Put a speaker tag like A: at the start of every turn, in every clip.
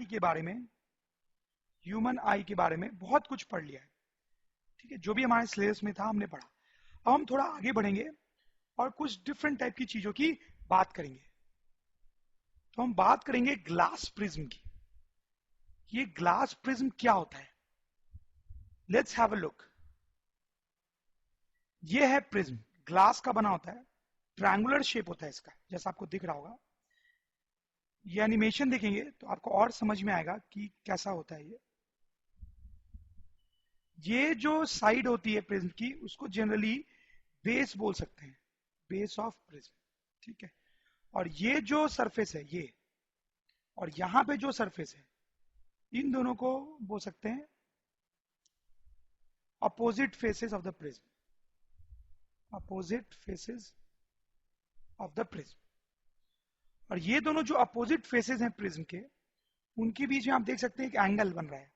A: आई के बारे में, ह्यूमन आई के बारे में बहुत कुछ पढ़ लिया है, ठीक है। जो भी हमारे सिलेबस में था हमने पढ़ा। अब हम थोड़ा आगे बढ़ेंगे और कुछ डिफरेंट टाइप की चीजों की बात करेंगे। तो हम बात करेंगे ग्लास प्रिज्म की। ये ग्लास प्रिज्म क्या होता है, लेट्स हैव अ लुक। ये है प्रिज्म, ग्लास का बना होता है, ट्रायंगुलर शेप होता है इसका, जैसा आपको दिख रहा होगा। ये एनिमेशन देखेंगे तो आपको और समझ में आएगा कि कैसा होता है ये जो साइड होती है प्रिज्म की उसको जनरली बेस बोल सकते हैं, बेस ऑफ प्रिज्म, ठीक है। और ये जो सरफेस है ये, और यहां पे जो सरफेस है, इन दोनों को बोल सकते हैं opposite faces of the prism, opposite faces of the prism. और ये दोनों जो अपोजिट फेसेस हैं प्रिज्म के, उनके बीच में आप देख सकते हैं एक एंगल बन रहा है।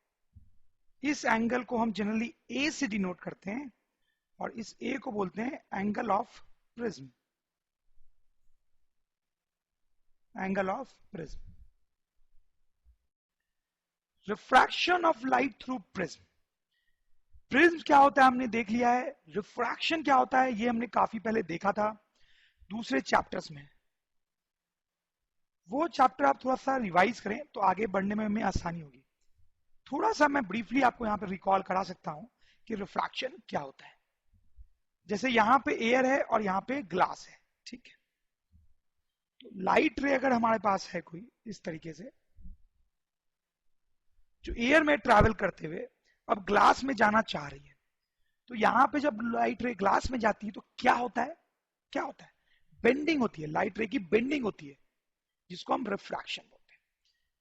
A: इस एंगल को हम जनरली ए से डिनोट करते हैं, और इस ए को बोलते हैं angle of prism, angle of prism. Refraction of light through prism. Prism क्या होता है हमने देख लिया है, रिफ्रैक्शन क्या होता है ये हमने काफी पहले देखा था दूसरे चैप्टर्स में। वो चैप्टर आप थोड़ा सा रिवाइज करें तो आगे बढ़ने में हमें आसानी होगी। थोड़ा सा मैं ब्रीफली आपको यहां पे रिकॉल करा सकता हूं कि रिफ्रैक्शन क्या होता है। जैसे यहां पे एयर है और यहां पे ग्लास है, ठीक है। तो लाइट रे अगर हमारे पास है कोई इस तरीके से, जो एयर में ट्रैवल करते हुए अब ग्लास में जाना चाह रही है, तो यहां पे जब लाइट रे ग्लास में जाती है तो क्या होता है, क्या होता है, बेंडिंग होती है, लाइट रे की बेंडिंग होती है, जिसको हम रिफ्रैक्शन बोलते हैं।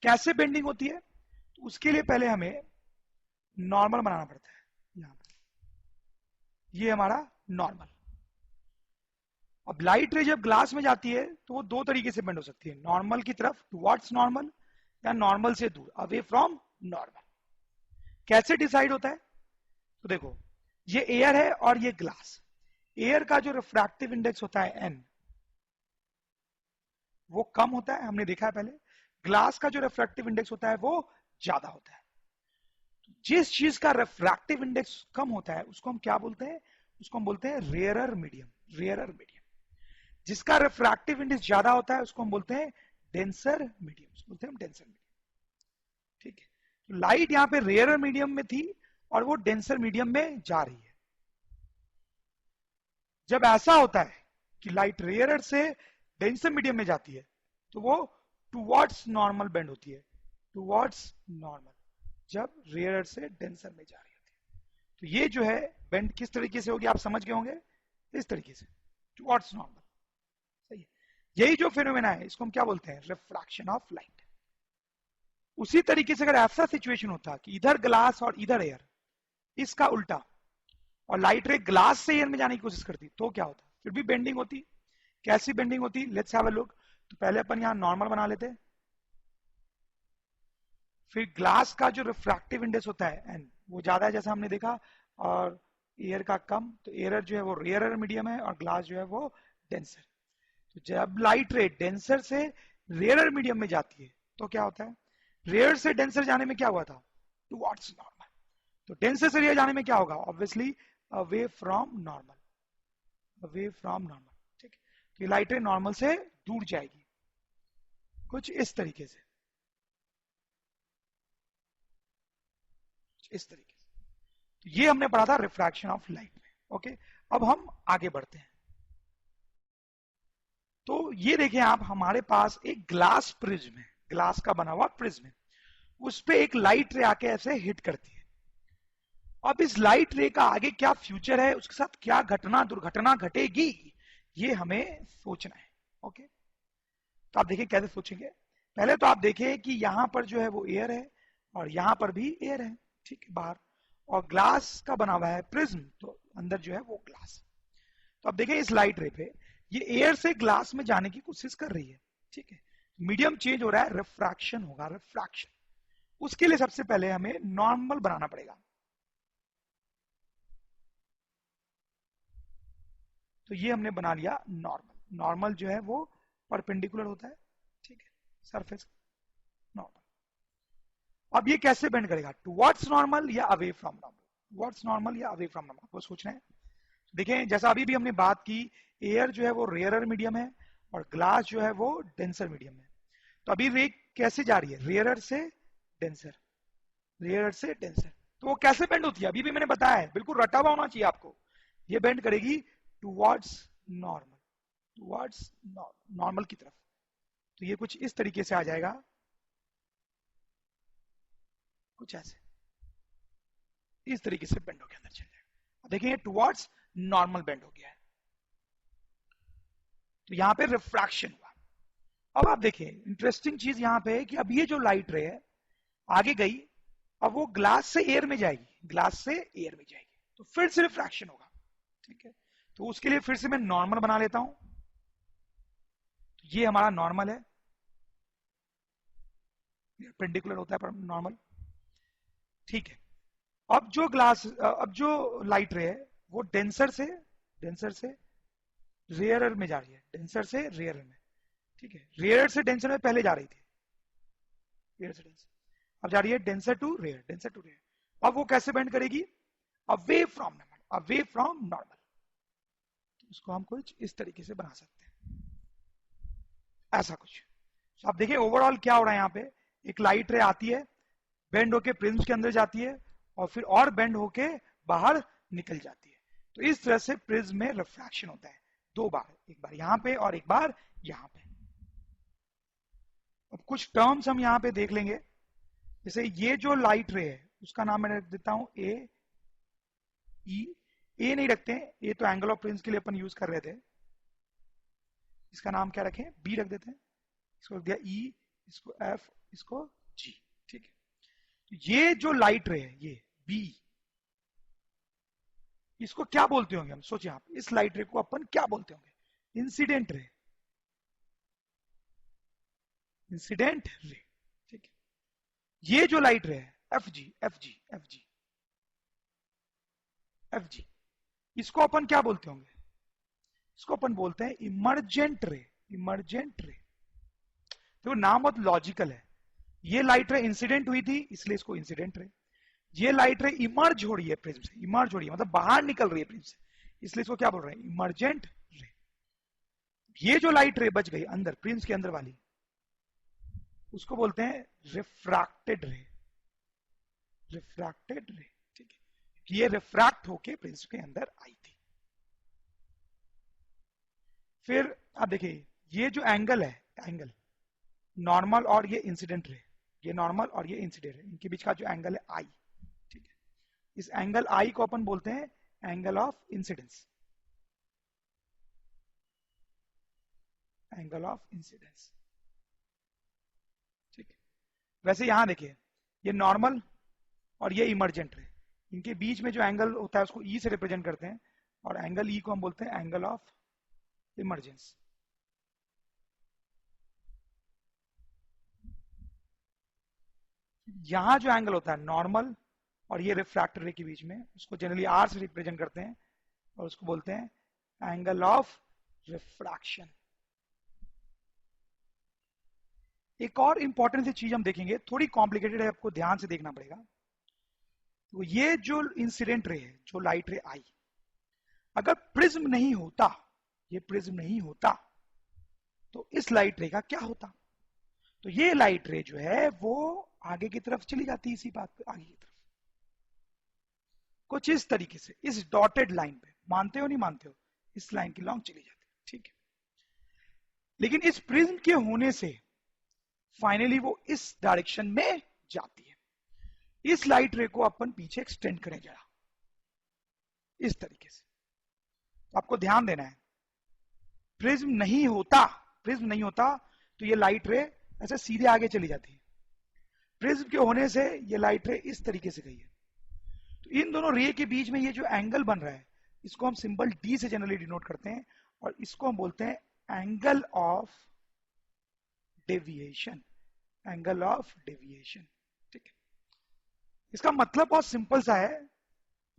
A: कैसे बेंडिंग होती है, तो उसके लिए पहले हमें नॉर्मल बनाना पड़ता है। यहां पर ये हमारा नॉर्मल। अब लाइट रे जब ग्लास में जाती है तो वो दो तरीके से बेंड हो सकती है, नॉर्मल की तरफ टुवर्ड्स नॉर्मल, या नॉर्मल से दूर अवे फ्रॉम नॉर्मल। कैसे डिसाइड होता है, तो देखो ये एयर है और ये ग्लास। एयर का जो रिफ्रैक्टिव इंडेक्स होता है n, वो कम होता है, हमने देखा है पहले। ग्लास का जो रिफ्रैक्टिव इंडेक्स होता है वो ज्यादा होता है। जिस चीज का रिफ्रैक्टिव इंडेक्स कम होता है उसको हम क्या बोलते हैं, उसको हम बोलते हैं रेयरर मीडियम, रेयरर मीडियम। जिसका रिफ्रैक्टिव इंडेक्स ज्यादा होता है उसको हम बोलते हैं डेंसर मीडियम, उसको बोलते हैं हम डेंसर मीडियम, ठीक है। तो लाइट यहां पे रेयरर मीडियम में थी और वो डेंसर मीडियम में जा रही है। जब ऐसा होता है कि लाइट रेयरर से डेंसर मीडियम में जाती है तो वो टुवर्ड्स नॉर्मल बेंड होती है, टुवर्ड्स नॉर्मल, जब रेयरर से डेंसर में जा रही होती है। तो ये जो है बेंड किस तरीके से होगी आप समझ गए होंगे, इस तरीके से टुवर्ड्स नॉर्मल, सही है। यही जो फिनोमेना है इसको हम क्या बोलते हैं, रिफ्रैक्शन ऑफ लाइट। उसी तरीके से अगर ऐसा सिचुएशन होता कि इधर ग्लास और इधर एयर, इसका उल्टा, और लाइट रे ग्लास से एयर में जाने की कोशिश करती तो क्या होता, फिर भी बेंडिंग होती। कैसी बेंडिंग होती, लेट्स हैव अ लुक। तो पहले अपन यहां नॉर्मल बना लेते हैं, फिर ग्लास का जो रिफ्रैक्टिव इंडेक्स होता है एन, वो ज्यादा है जैसा हमने देखा, और एयर का कम, तो एयर जो है वो रेयरर मीडियम है और ग्लास जो है वो डेंसर। तो जब लाइट रे डेंसर से रेयरर मीडियम में जाती है तो क्या होता है, रेयर से डेंसर जाने में क्या हुआ था, टुवर्ड्स नॉर्मल। तो डेंसर से रेयर जाने में क्या होगा, obviously away from normal, away from normal, ठीक है। तो लाइट रे नॉर्मल से दूर जाएगी, कुछ इस तरीके से, इस तरीके से। तो ये हमने पढ़ा था रिफ्रैक्शन ऑफ लाइट में, ओके। अब हम आगे बढ़ते हैं। तो ये देखें आप, हमारे पास एक ग्लास प्रिज्म है, ग्लास का बना हुआ प्रिज्म है, उस पे एक लाइट रे आके ऐसे हिट करती है। अब इस लाइट रे का आगे क्या फ्यूचर है, उसके साथ क्या घटना दुर्घटना घटेगी, ये हमें सोचना है, ओके। तो आप देखिए कैसे सोचेंगे। पहले तो आप देखिए कि यहां पर जो है वो एयर है और यहां पर भी एयर है, ठीक है, बाहर, और ग्लास का बना हुआ है प्रिज्म, तो अंदर जो है वो ग्लास। तो अब देखिए इस लाइट रे पे ये एयर से ग्लास में जाने की कोशिश कर रही है, ठीक है। मीडियम चेंज हो रहा है, रिफ्रैक्शन होगा, रिफ्रैक्शन। उसके लिए सबसे पहले हमें नॉर्मल बनाना पड़ेगा। तो ये हमने बना लिया नॉर्मल। नॉर्मल जो है वो परपेंडिकुलर होता है, ठीक है, सरफेस नॉर्मल। अब ये कैसे बेंड करेगा, टुवर्ड्स नॉर्मल या away from normal, towards normal या अवे फ्रॉम नॉर्मल, आपको सोचना है। देखें जैसा अभी भी हमने बात की, एयर जो है वो रेयरर मीडियम है और ग्लास जो है वो डेंसर मीडियम है। तो अभी रे कैसे जा रही है, रेयरर से डेंसर, रेयरर से डेंसर। तो वो कैसे बेंड होती है अभी भी मैंने बताया है, बिल्कुल रटा हुआ होना चाहिए आपको। ये बेंड करेगी टुवर्ड्स नॉर्मल, टुवर्ड्स नॉर्मल की तरफ। तो ये कुछ इस तरीके से आ जाएगा, कुछ ऐसे, इस तरीके से बेंड होकर अंदर चल जाएगा। देखिए टुवर्ड्स नॉर्मल बेंड हो गया है। तो यहां पे रिफ्रैक्शन हुआ। अब आप देखिए इंटरेस्टिंग चीज यहां पे है कि अब ये जो लाइट रे है आगे गई, अब वो ग्लास से एयर में जाएगी, ग्लास से एयर में जाएगी, तो फिर से रिफ्रैक्शन होगा। ठीक है, तो उसके लिए फिर से मैं नॉर्मल बना लेता हूं। तो ये हमारा नॉर्मल है, पेंडिकुलर होता है नॉर्मल। ठीक है, अब जो ग्लास, अब जो लाइट रे है वो डेंसर से रेयरर में जा रही है, डेंसर से रेयरर में। ठीक है, रेयरर से डेंसर में पहले जा रही थी, रेयरर से डेंसर, अब जा रही है denser to rare, denser to rare. अब वो कैसे बेंड करेगी, away from normal, away from normal. इसको हम कुछ इस तरीके से बना सकते हैं, ऐसा कुछ। तो आप देखिए ओवरऑल क्या हो रहा है यहाँ पे, एक लाइट रे आती है, बेंड होके प्रिज्म के अंदर जाती है और फिर और बेंड होके बाहर निकल जाती है। तो इस तरह से प्रिज्म में रिफ्रैक्शन होता है दो बार, एक बार यहां पे और एक बार यहां पे। अब कुछ टर्म्स हम यहां पे देख लेंगे, जैसे ये जो लाइट रे है उसका नाम मैं रख देता हूं ए ई, ए नहीं रखते हैं, ए तो एंगल ऑफ प्रिज्म के लिए अपन यूज कर रहे थे, इसका नाम क्या रखें, बी रख देते हैं। इसको रख दिया ई, इसको एफ, इसको जी। ठीक है, ये जो लाइट रे है ये बी, इसको क्या बोलते होंगे हम, सोचिए आप, इस लाइट रे को अपन क्या बोलते होंगे, इंसिडेंट रे, इंसिडेंट रे। ठीक है, ये जो लाइट रे है F G, F G, F G, F G, इसको अपन क्या बोलते होंगे, इसको अपन बोलते हैं इमरजेंट रे, इमरजेंट रे। तो नाम बहुत लॉजिकल है, ये लाइट रे इंसिडेंट हुई थी इसलिए इसको इंसिडेंट रे, ये लाइट रे इमर्ज हो रही है प्रिज्म से, इमर्ज हो रही है मतलब बाहर निकल रही है प्रिज्म से, इसलिए इसको क्या बोल रहे हैं, इमरजेंट रे। ये जो लाइट रे बच गई अंदर प्रिज्म के अंदर वाली, उसको बोलते हैं रिफ्रैक्टेड रे, रिफ्रैक्टेड रे। ठीक है, कि ये रिफ्रैक्ट होके प्रिज्म के अंदर आई थी। फिर आप देखिए ये जो एंगल है, एंगल नॉर्मल और ये इंसिडेंट रे, ये नॉर्मल और ये इंसिडेंट रे, इनके बीच का जो एंगल है आई। ठीक है, इस एंगल आई को अपन बोलते हैं angle of incidence, angle of incidence. ठीक है, वैसे यहां देखिए ये नॉर्मल और ये इमरजेंट रे, इनके बीच में जो एंगल होता है उसको ई से रिप्रेजेंट करते हैं, और एंगल ई को हम बोलते हैं एंगल ऑफ इमरजेंस। यहां जो एंगल होता है नॉर्मल और ये रिफ्रैक्टर रे के बीच में, उसको जनरली आर से रिप्रेजेंट करते हैं और उसको बोलते हैं एंगल ऑफ रिफ्रैक्शन। एक और इंपॉर्टेंट सी चीज हम देखेंगे, थोड़ी कॉम्प्लिकेटेड है, आपको ध्यान से देखना पड़ेगा। तो ये जो इंसिडेंट रे है, जो लाइट रे आई, अगर प्रिज्म नहीं होता, ये प्रिज्म नहीं होता, तो इस लाइट रे का क्या होता। तो ये लाइट रे जो है वो आगे की तरफ चली जाती है, इसी बात पे आगे की तरफ, कुछ इस तरीके से, इस डॉटेड लाइन पे, मानते हो नहीं मानते हो, इस लाइन की लॉन्ग चली जाती है। ठीक है, लेकिन इस प्रिज्म के होने से फाइनली वो इस डायरेक्शन में जाती है। इस लाइट रे को अपन पीछे एक्सटेंड करें जरा, इस तरीके से। आपको ध्यान देना है, प्रिज्म नहीं होता, प्रिज्म नहीं होता तो ये लाइट रे ऐसे सीधे आगे चली जाती है, प्रिज्म के होने से ये लाइट रे इस तरीके से गई है। तो इन दोनों रे के बीच में ये जो एंगल बन रहा है, इसको हम सिंबल डी से जनरली डिनोट करते हैं, और इसको हम बोलते हैं angle of deviation, angle of deviation. ठीक है, इसका मतलब बहुत सिंपल सा है,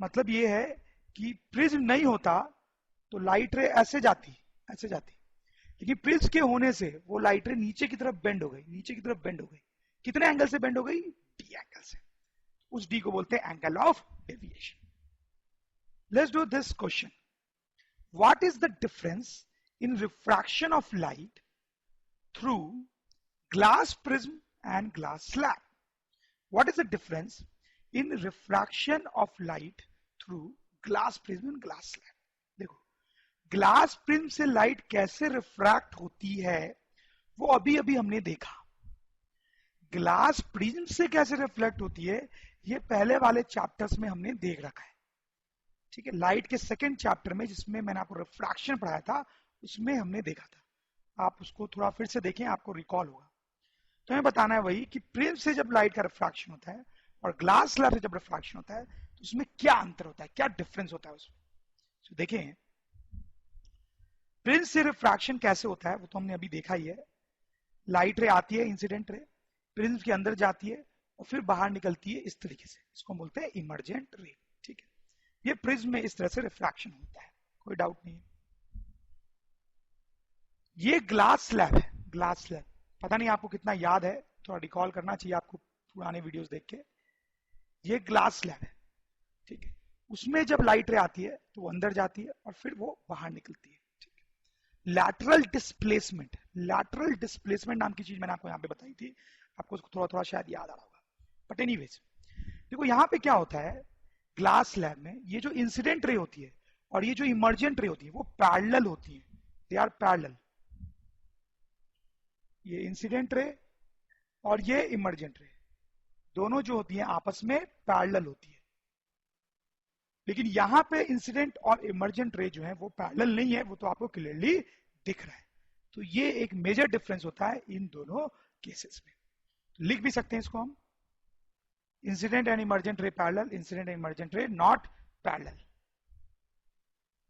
A: मतलब ये है कि प्रिज्म नहीं होता तो लाइट रे ऐसे जाती, ऐसे जाती, लेकिन प्रिज्म के होने से वो लाइट रे नीचे की तरफ बेंड हो गई, नीचे की तरफ बेंड हो गई। कितने एंगल से बेंड हो गई, डी एंगल। उस d को बोलते हैं angle of deviation. Let's do this question. What is the difference in refraction of light through glass prism and glass slab? What is the difference in refraction of light through glass prism and glass slab? देखो, glass prism से light कैसे refract होती है वो अभी अभी हमने देखा. ग्लास प्रिज्म से कैसे रिफ्लेक्ट होती है ये पहले वाले चैप्टर्स में हमने देख रखा है. ठीक है, लाइट के सेकंड चैप्टर में जिसमें मैंने आपको रिफ्रैक्शन पढ़ाया था उसमें हमने देखा था. आप उसको थोड़ा फिर से देखें, आपको रिकॉल होगा. तो हमें बताना है वही कि प्रिज्म से जब लाइट का रिफ्रैक्शन होता है और ग्लास स्लैब से जब रिफ्रैक्शन होता है तो उसमें क्या अंतर होता है, क्या डिफरेंस होता है उसमें. तो देखें, प्रिज्म से रिफ्रैक्शन कैसे होता है वो तो हमने अभी देखा ही है. लाइट रे आती है, इंसिडेंट रे, प्रिज्म के अंदर जाती है और फिर बाहर निकलती है इस तरीके से. इसको हम बोलते हैं इमर्जेंट रे. ठीक है, ये प्रिज्म में इस तरह से रिफ्रैक्शन होता है, कोई डाउट नहीं है. ये ग्लास स्लैब है. ग्लास स्लैब पता नहीं आपको कितना याद है, थोड़ा रिकॉल करना चाहिए आपको पुराने वीडियोस देख के. ये ग्लास स्लैब है. ठीक है, उसमें जब लाइट रे आती है तो वो अंदर जाती है और फिर वो बाहर निकलती है. ठीक है, लैटरल डिस्प्लेसमेंट. लैटरल डिस्प्लेसमेंट नाम की चीज मैंने आपको यहाँ पे बताई थी, आपको उसको थोड़ा थोड़ा शायद याद आ रहा होगा. बट एनीवेज, देखो यहाँ पे क्या होता है, ग्लास स्लैब में ये जो इंसिडेंट रे होती है और ये जो इमर्जेंट रे होती है वो पैरेलल होती है. They are parallel. ये इंसिडेंट रे और ये इमर्जेंट रे दोनों जो होती हैं आपस में पैरेलल होती है. लेकिन यहां पे इंसिडेंट और इमर्जेंट रे जो है वो पैरेलल नहीं है, वो तो आपको क्लियरली दिख रहा है. तो ये एक मेजर डिफरेंस होता है इन दोनों केसेस में. लिख भी सकते हैं इसको हम, incident and emergent ray parallel, incident and emergent रे not parallel.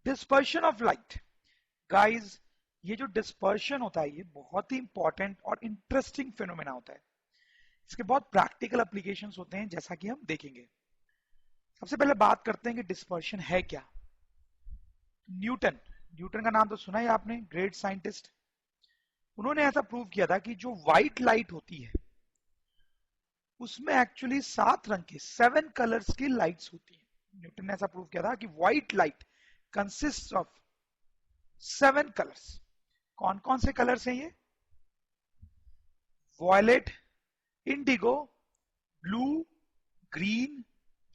A: Dispersion of light. Guys, ये जो डिस्पर्शन होता है ये बहुत ही इंपॉर्टेंट और इंटरेस्टिंग फिनोमेना होता है. इसके बहुत प्रैक्टिकल एप्लीकेशंस होते हैं जैसा कि हम देखेंगे. सबसे पहले बात करते हैं कि डिस्पर्शन है क्या. न्यूटन, न्यूटन का नाम तो सुना ही आपने, ग्रेट साइंटिस्ट. उन्होंने ऐसा प्रूव किया था कि जो व्हाइट लाइट होती है उसमें एक्चुअली 7 रंग के 7 कलर्स की लाइट्स होती है. न्यूटन ने ऐसा प्रूव किया था कि white light consist of 7 colours. कौन कौन से कलर्स हैं ये? Violet, indigo, blue, green,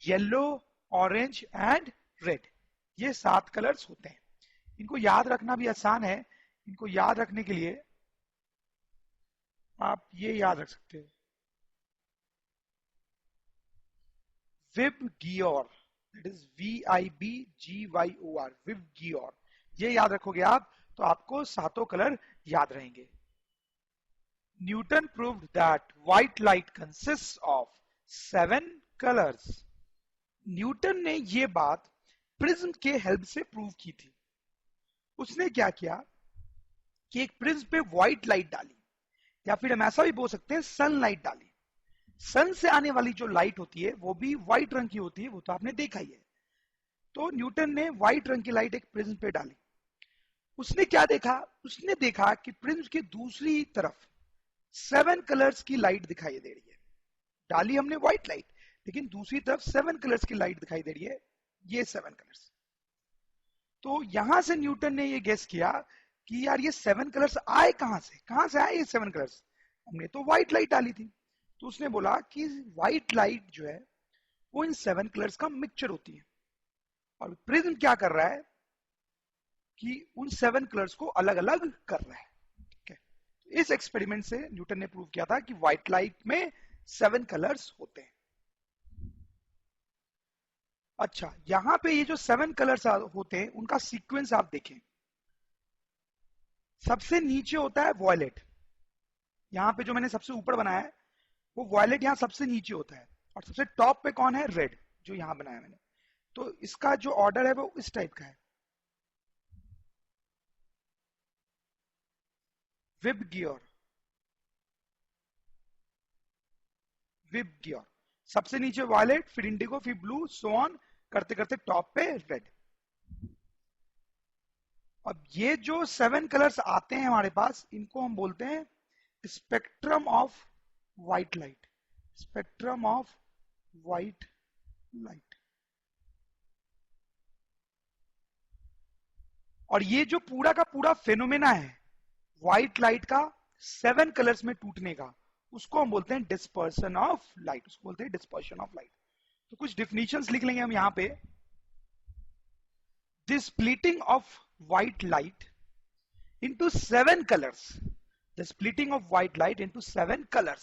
A: yellow, orange and red. ये 7 कलर्स होते हैं. इनको याद रखना भी आसान है. इनको याद रखने के लिए आप ये याद रख सकते हो, विबगियोर, दैट इज VIBGYOR, विबगियोर. ये याद रखोगे आप तो आपको 7 कलर याद रहेंगे. Newton proved that white light consists of 7 colours. Newton ने ये बात प्रिज्म के हेल्प से प्रूव की थी. उसने क्या किया कि एक प्रिज्म पे व्हाइट लाइट डाली, या फिर हम ऐसा भी बोल सकते हैं सनलाइट डाली. सन से आने वाली जो लाइट होती है वो भी व्हाइट रंग की होती है, वो तो आपने देखा ही है. तो न्यूटन ने व्हाइट रंग की लाइट एक प्रिज्म पे डाली. उसने क्या देखा? उसने देखा कि प्रिज्म के दूसरी तरफ 7 कलर्स की लाइट दिखाई दे रही है. डाली हमने व्हाइट लाइट, लेकिन दूसरी तरफ 7 कलर्स की लाइट दिखाई दे रही है. ये 7 कलर्स. तो यहां से न्यूटन ने ये गेस किया कि यार ये 7 कलर्स आए कहां से आए ये 7 कलर्स? हमने तो व्हाइट लाइट डाली थी. तो उसने बोला कि व्हाइट लाइट जो है वो इन 7 कलर्स का मिक्सचर होती है, और प्रिज्म क्या कर रहा है कि उन 7 कलर्स को अलग अलग कर रहा है. ठीक है, तो इस एक्सपेरिमेंट से न्यूटन ने प्रूव किया था कि व्हाइट लाइट में 7 कलर्स होते हैं. अच्छा, यहां पे ये जो 7 कलर्स होते हैं उनका सीक्वेंस आप देखें. सबसे नीचे होता है वॉयलेट. यहां पे जो मैंने सबसे ऊपर बनाया है वो वॉयलेट यहां सबसे नीचे होता है, और सबसे टॉप पे कौन है? रेड, जो यहां बनाया मैंने. तो इसका जो ऑर्डर है वो इस टाइप का है. विबगियोर, विबगियोर. सबसे नीचे वॉयलेट, फिर इंडिगो, फिर ब्लू, सो ऑन करते करते टॉप पे रेड. अब ये जो 7 कलर्स आते हैं हमारे पास, इनको हम बोलते हैं spectrum of white light. Spectrum of white light. और ये जो पूरा का पूरा फेनोमेना है व्हाइट लाइट का 7 कलर्स में टूटने का, उसको हम बोलते हैं डिस्पर्शन ऑफ लाइट, उसको बोलते हैं डिस्पर्शन ऑफ लाइट। तो कुछ डिफिनेशंस लिख लेंगे हम यहां पे। This splitting of white light into 7 colors, the splitting of white light into 7 colors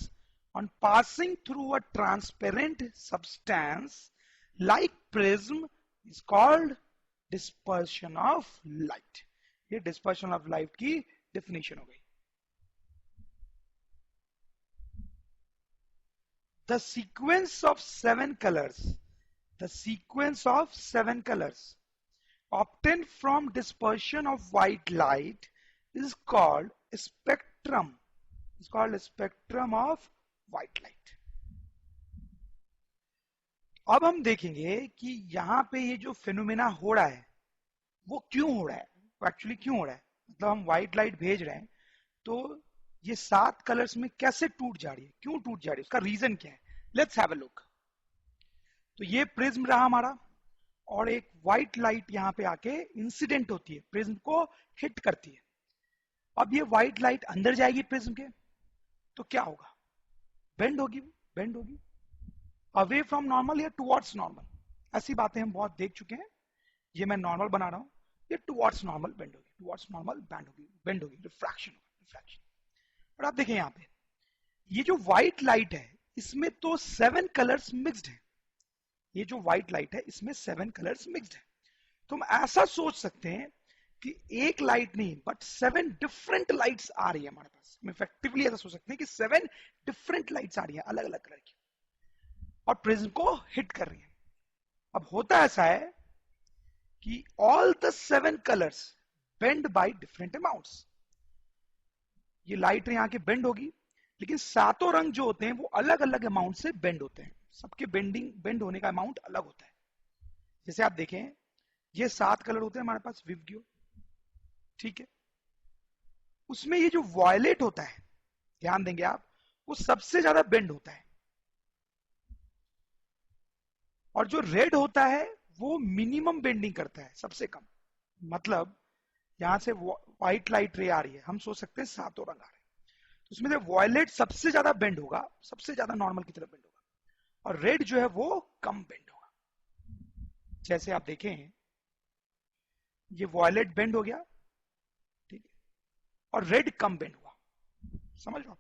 A: on passing through a transparent substance like prism is called dispersion of light। ये dispersion of light की definition हो गई। The sequence of 7 colors, the sequence of 7 colors obtained from dispersion of white light is called spectrum, is called spectrum of white light। अब हम देखेंगे कि यहां पे ये जो फेनोमेना हो रहा है वो क्यों हो रहा है, वो एक्चुअली क्यों हो रहा है। मतलब हम व्हाइट लाइट भेज रहे हैं तो ये 7 कलर्स में कैसे टूट जा रही है, क्यों टूट जा रही है, उसका रीजन क्या है। Let's have a look. तो ये प्रिज्म रहा हमारा और एक व्हाइट लाइट यहां पे आके इंसिडेंट होती है, प्रिज्म को हिट करती है। अब ये व्हाइट लाइट अंदर जाएगी प्रिज्म के तो क्या होगा, बेंड होगी, बेंड होगी अवे फ्रॉम नॉर्मल या टुवर्ड्स नॉर्मल। ऐसी बातें हम बहुत देख चुके हैं। ये मैं नॉर्मल बना रहा हूं, ये टुवर्ड्स नॉर्मल बेंड होगी, टुवर्ड्स नॉर्मल बेंड होगी, बेंड होगी, रिफ्रैक्शन होगा, रिफ्रैक्शन। और आप देखें यहां पे ये जो व्हाइट लाइट है इसमें तो 7 कलर्स मिक्स्ड है। ये जो व्हाइट लाइट है इसमें 7 कलर्स मिक्स्ड है। तो हम ऐसा सोच सकते हैं कि एक लाइट नहीं बट 7 डिफरेंट लाइट्स आ रही है हमारे पास। हम इफेक्टिवली ऐसा सोच सकते हैं कि 7 डिफरेंट लाइट्स आ रही है अलग अलग कलर की और प्रिज्म को हिट कर रही है। अब होता ऐसा है कि all the 7 colours bend by different amounts. ये लाइट यहां के बेंड होगी लेकिन सातों रंग जो होते हैं वो अलग अलग अमाउंट से बेंड होते हैं, सबके बेंड होने का अमाउंट अलग होता है। जैसे आप देखें ये 7 कलर होते हैं हमारे पास विवग्यो, ठीक है। उसमें ये जो वॉयलेट होता है ध्यान देंगे आप, वो सबसे ज्यादा बेंड होता है और जो रेड होता है वो मिनिमम बेंडिंग करता है, सबसे कम। मतलब यहां से व्हाइट लाइट रे आ रही है, हम सोच सकते हैं 7 रंग आ रहे हैं, तो उसमें से वॉयलेट सबसे ज्यादा बेंड होगा, सबसे ज्यादा नॉर्मल की तरफ बेंड होगा और रेड जो है वो कम बेंड होगा। जैसे आप देखें ये वॉयलेट बेंड हो गया, ठीक है, और रेड कम बेंड हुआ। समझ लो,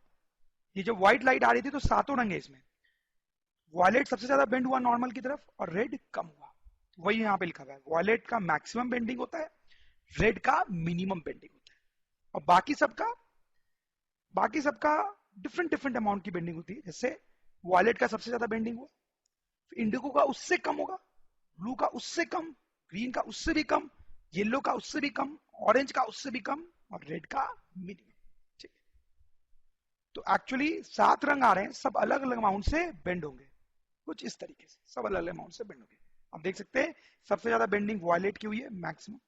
A: ये जो व्हाइट लाइट आ रही थी तो 7 रंग है इसमें, वॉयलेट सबसे ज्यादा बेंड हुआ नॉर्मल की तरफ और रेड कम हुआ। वही यहां पे लिखा हुआ है, वॉयलेट का मैक्सिमम बेंडिंग होता है, रेड का मिनिमम बेंडिंग होता है और बाकी सबका डिफरेंट डिफरेंट अमाउंट की बेंडिंग होती है। जैसे वॉयलेट का सबसे ज्यादा बेंडिंग हुआ, इंडिगो का उससे कम होगा, ब्लू का उससे कम, ग्रीन का उससे भी कम, येलो का उससे भी कम, ऑरेंज का उससे भी कम और रेड का मिनिमम, ठीक है। तो एक्चुअली 7 रंग आ रहे हैं, सब अलग अलग अमाउंट से बेंड होंगे, कुछ इस तरीके से सब अलग अलग अमाउंट से बेंड होंगे। आप देख सकते हैं सबसे ज्यादा बेंडिंग वॉयलेट की हुई है मैक्सिमम,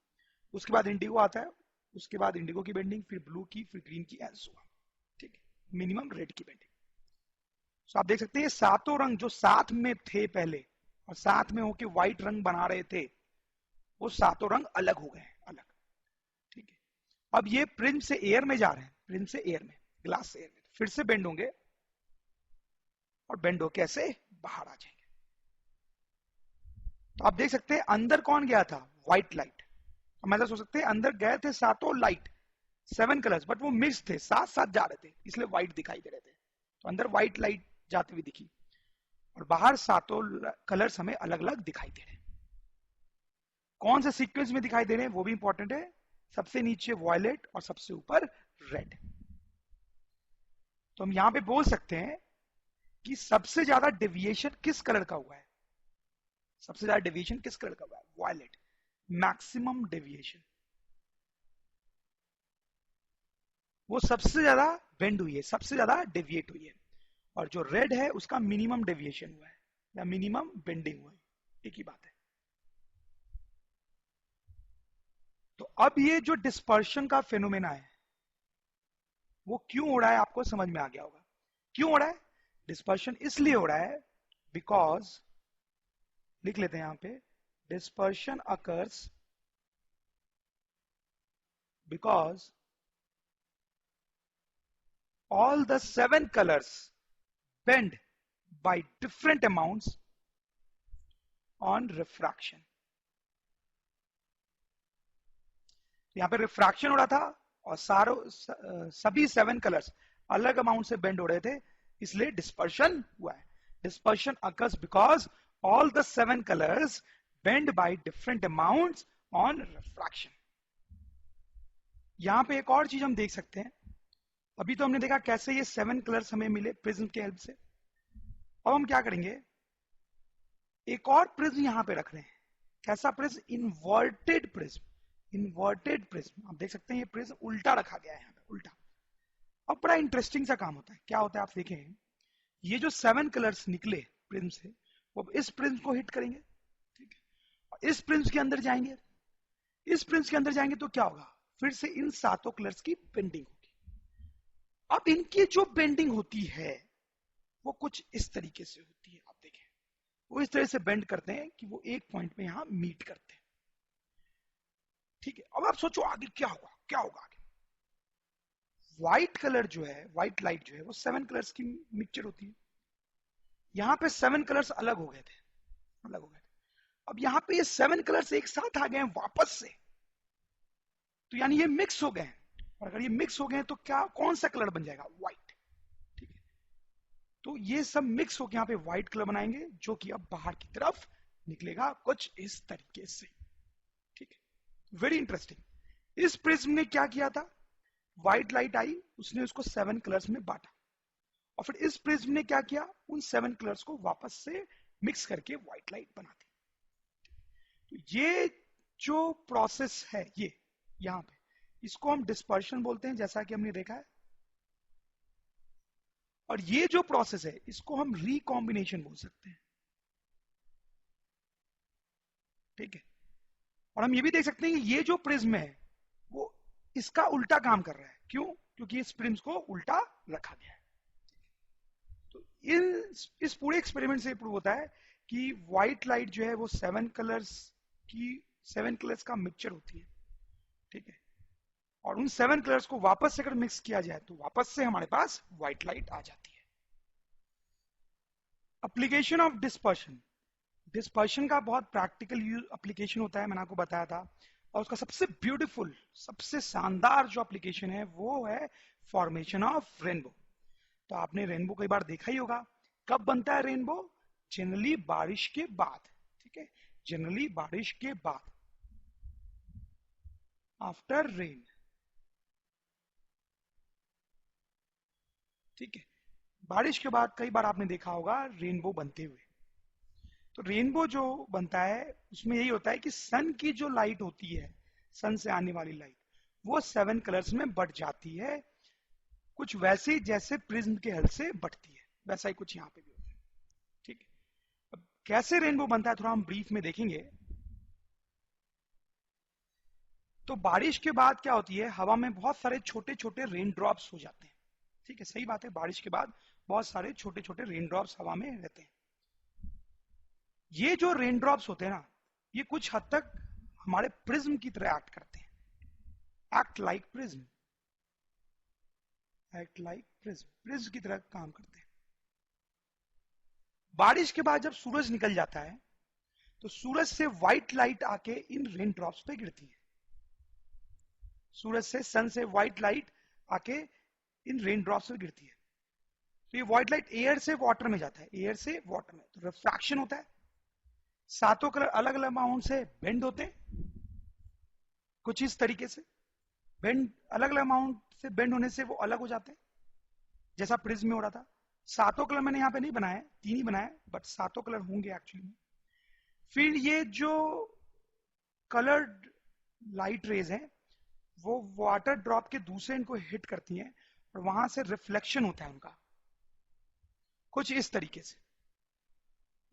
A: उसके बाद इंडिगो आता है, उसके बाद इंडिगो की बेंडिंग, फिर ब्लू की, फिर ग्रीन की, एंड सो ऑन, ठीक है, मिनिमम रेड की बेंडिंग। तो आप देख सकते हैं ये 7 रंग जो साथ में थे पहले और साथ में होके व्हाइट रंग बना रहे थे, वो 7 रंग अलग हो गए, अलग, ठीक है। अब ये प्रिज्म से एयर में जा रहे हैं, प्रिज्म से एयर में, ग्लास से एयर में, फिर से बेंड होंगे और बेंड होके ऐसे बाहर आ जाएंगे। तो आप देख सकते हैं अंदर कौन गया था, व्हाइट लाइट। हम ऐसा सोच सकते हैं अंदर गए थे 7 लाइट, 7 कलर्स, बट वो मिक्स थे, साथ साथ जा रहे थे, इसलिए व्हाइट दिखाई दे रहे थे। तो अंदर व्हाइट लाइट जाती हुई दिखी और बाहर 7 कलर्स हमें अलग अलग दिखाई दे रहे हैं। कौन से सीक्वेंस में दिखाई दे रहे हैं वो भी इंपॉर्टेंट है, सबसे नीचे वॉयलेट और सबसे ऊपर रेड। तो हम यहां पे बोल सकते हैं कि सबसे ज्यादा डेविएशन किस कलर का हुआ है, सबसे ज्यादा डेविएशन किस कलर का हुआ है, वॉयलेट, मैक्सिमम डेविएशन, वो सबसे ज्यादा बेंड हुई है, सबसे ज्यादा डेविएट हुई है। और जो रेड है उसका मिनिमम डेविएशन हुआ है या मिनिमम बेंडिंग हुआ है, एक ही बात है। तो अब ये जो डिस्पर्शन का फेनोमेना है वो क्यों हो रहा है, आपको समझ में आ गया होगा क्यों हो रहा है। डिस्पर्शन इसलिए हो रहा है बिकॉज, लिख लेते हैं यहां पे, dispersion occurs because all the 7 colors bend by different amounts on refraction. यहां पे रिफ्रैक्शन हो रहा था और सभी 7 कलर्स अलग अमाउंट से बेंड हो रहे थे, इसलिए डिस्पर्शन हुआ है. Dispersion occurs because all the 7 colours bend by different amounts on refraction. यहां पे एक और चीज हम देख सकते हैं. अभी तो हमने देखा कैसे ये 7 कलर्स हमें मिले प्रिज्म के हेल्प से. अब हम क्या करेंगे, एक और प्रिज्म यहां पे रख रहे हैं. कैसा prism? Inverted prism. Inverted prism, आप देख सकते हैं ये प्रिज्म उल्टा रखा गया है, यहाँ पे उल्टा. अब बड़ा इंटरेस्टिंग सा काम होता है. क्या होता है आप देखें, ये जो 7 कलर्स निकले प्रिज्म से, वो इस प्रिज्म को हिट करेंगे, ठीक है, और इस प्रिज्म के अंदर जाएंगे. इस प्रिज्म के अंदर जाएंगे तो क्या होगा, फिर से इन 7 कलर्स की बेंडिंग होगी. अब इनकी जो बेंडिंग होती है वो कुछ इस तरीके से होती है. आप देखें, वो इस तरह से बेंड करते हैं कि वो एक पॉइंट में यहां मीट करते हैं. ठीक है, अब आप सोचो आगे क्या होगा, क्या होगा आगे. व्हाइट कलर जो है, व्हाइट लाइट जो है, वो 7 कलर्स की मिक्सचर होती है. यहां पे 7 कलर्स अलग हो गए थे, अलग हो गए थे. अब यहां पे ये 7 कलर्स एक साथ आ गए हैं वापस से, तो यानी ये मिक्स हो गए हैं. और अगर ये मिक्स हो गए तो क्या, कौन सा कलर बन जाएगा? व्हाइट. ठीक है, तो ये सब मिक्स होकर यहाँ पे व्हाइट कलर बनाएंगे, जो कि अब बाहर की तरफ निकलेगा कुछ इस तरीके से. ठीक है, वेरी इंटरेस्टिंग. इस प्रिज्म ने क्या किया था, व्हाइट लाइट आई, उसने उसको 7 कलर्स में बांटा, और फिर इस प्रिज्म ने क्या किया, उन 7 कलर्स को वापस से मिक्स करके व्हाइट लाइट बना दी. तो ये जो प्रोसेस है, ये यहां पे, इसको हम डिस्पर्शन बोलते हैं, जैसा कि हमने देखा है. और ये जो प्रोसेस है, इसको हम रिकॉम्बिनेशन बोल सकते हैं. ठीक है, और हम ये भी देख सकते हैं कि ये जो प्रिज्म है वो इसका उल्टा काम कर रहा है. क्यों? क्योंकि इस प्रिज्म को उल्टा रखा गया है. तो इस पूरे एक्सपेरिमेंट से प्रूव होता है कि व्हाइट लाइट जो है वो 7 कलर्स का मिक्सचर होती है. ठीक है, और उन 7 कलर्स को वापस से अगर मिक्स किया जाए तो वापस से हमारे पास व्हाइट लाइट आ जाती है. Application of dispersion. डिस्पर्शन का बहुत प्रैक्टिकल यूज एप्लीकेशन होता है, मैंने आपको बताया था. और उसका सबसे ब्यूटीफुल, सबसे शानदार जो एप्लीकेशन है वो है फॉर्मेशन ऑफ रेनबो. तो आपने रेनबो कई बार देखा ही होगा. कब बनता है रेनबो? जनरली बारिश के बाद. ठीक है, जनरली बारिश के बाद, आफ्टर रेन. ठीक है, बारिश के बाद कई बार आपने देखा होगा रेनबो बनते हुए. तो रेनबो जो बनता है उसमें यही होता है कि सन की जो लाइट होती है, सन से आने वाली लाइट, वो 7 कलर्स में बट जाती है, कुछ वैसे जैसे प्रिज्म के हेल्प से बटती है, वैसा ही कुछ यहाँ पे भी होता है. ठीक है, अब कैसे रेनबो बनता है थोड़ा हम ब्रीफ में देखेंगे. तो बारिश के बाद क्या होती है, हवा में बहुत सारे छोटे छोटे रेन ड्रॉप्स हो जाते हैं. ठीक है, सही बात है, बारिश के बाद बहुत सारे छोटे छोटे रेन ड्रॉप्स हवा में रहते हैं. ये जो रेन ड्रॉप्स होते हैं ना, ये कुछ हद तक हमारे प्रिज्म की तरह एक्ट करते हैं. Act like prism, act like prism, prism की तरह काम करते हैं. बारिश के बाद जब सूरज निकल जाता है तो सूरज से व्हाइट लाइट आके इन रेन ड्रॉप्स पे गिरती है. सूरज से, सन से व्हाइट लाइट आके इन रेन ड्रॉप्स पे गिरती है. तो ये व्हाइट लाइट एयर से वाटर में जाता है, एयर से वाटर में, तो रिफ्रैक्शन होता है. 7 कलर अलग अलग अमाउंट से बेंड होते हैं, कुछ इस तरीके से. बेंड, अलग अलग अमाउंट से बेंड होने से वो अलग हो जाते हैं, जैसा प्रिज्म में हो रहा था. 7 कलर मैंने यहाँ पे नहीं बनाए, 3 ही बनाए, बट 7 कलर होंगे एक्चुअली में. फिर ये जो कलर्ड लाइट रेज हैं वो वाटर ड्रॉप के दूसरे इनको हिट करती हैं, और वहां से रिफ्लेक्शन होता है उनका, कुछ इस तरीके से.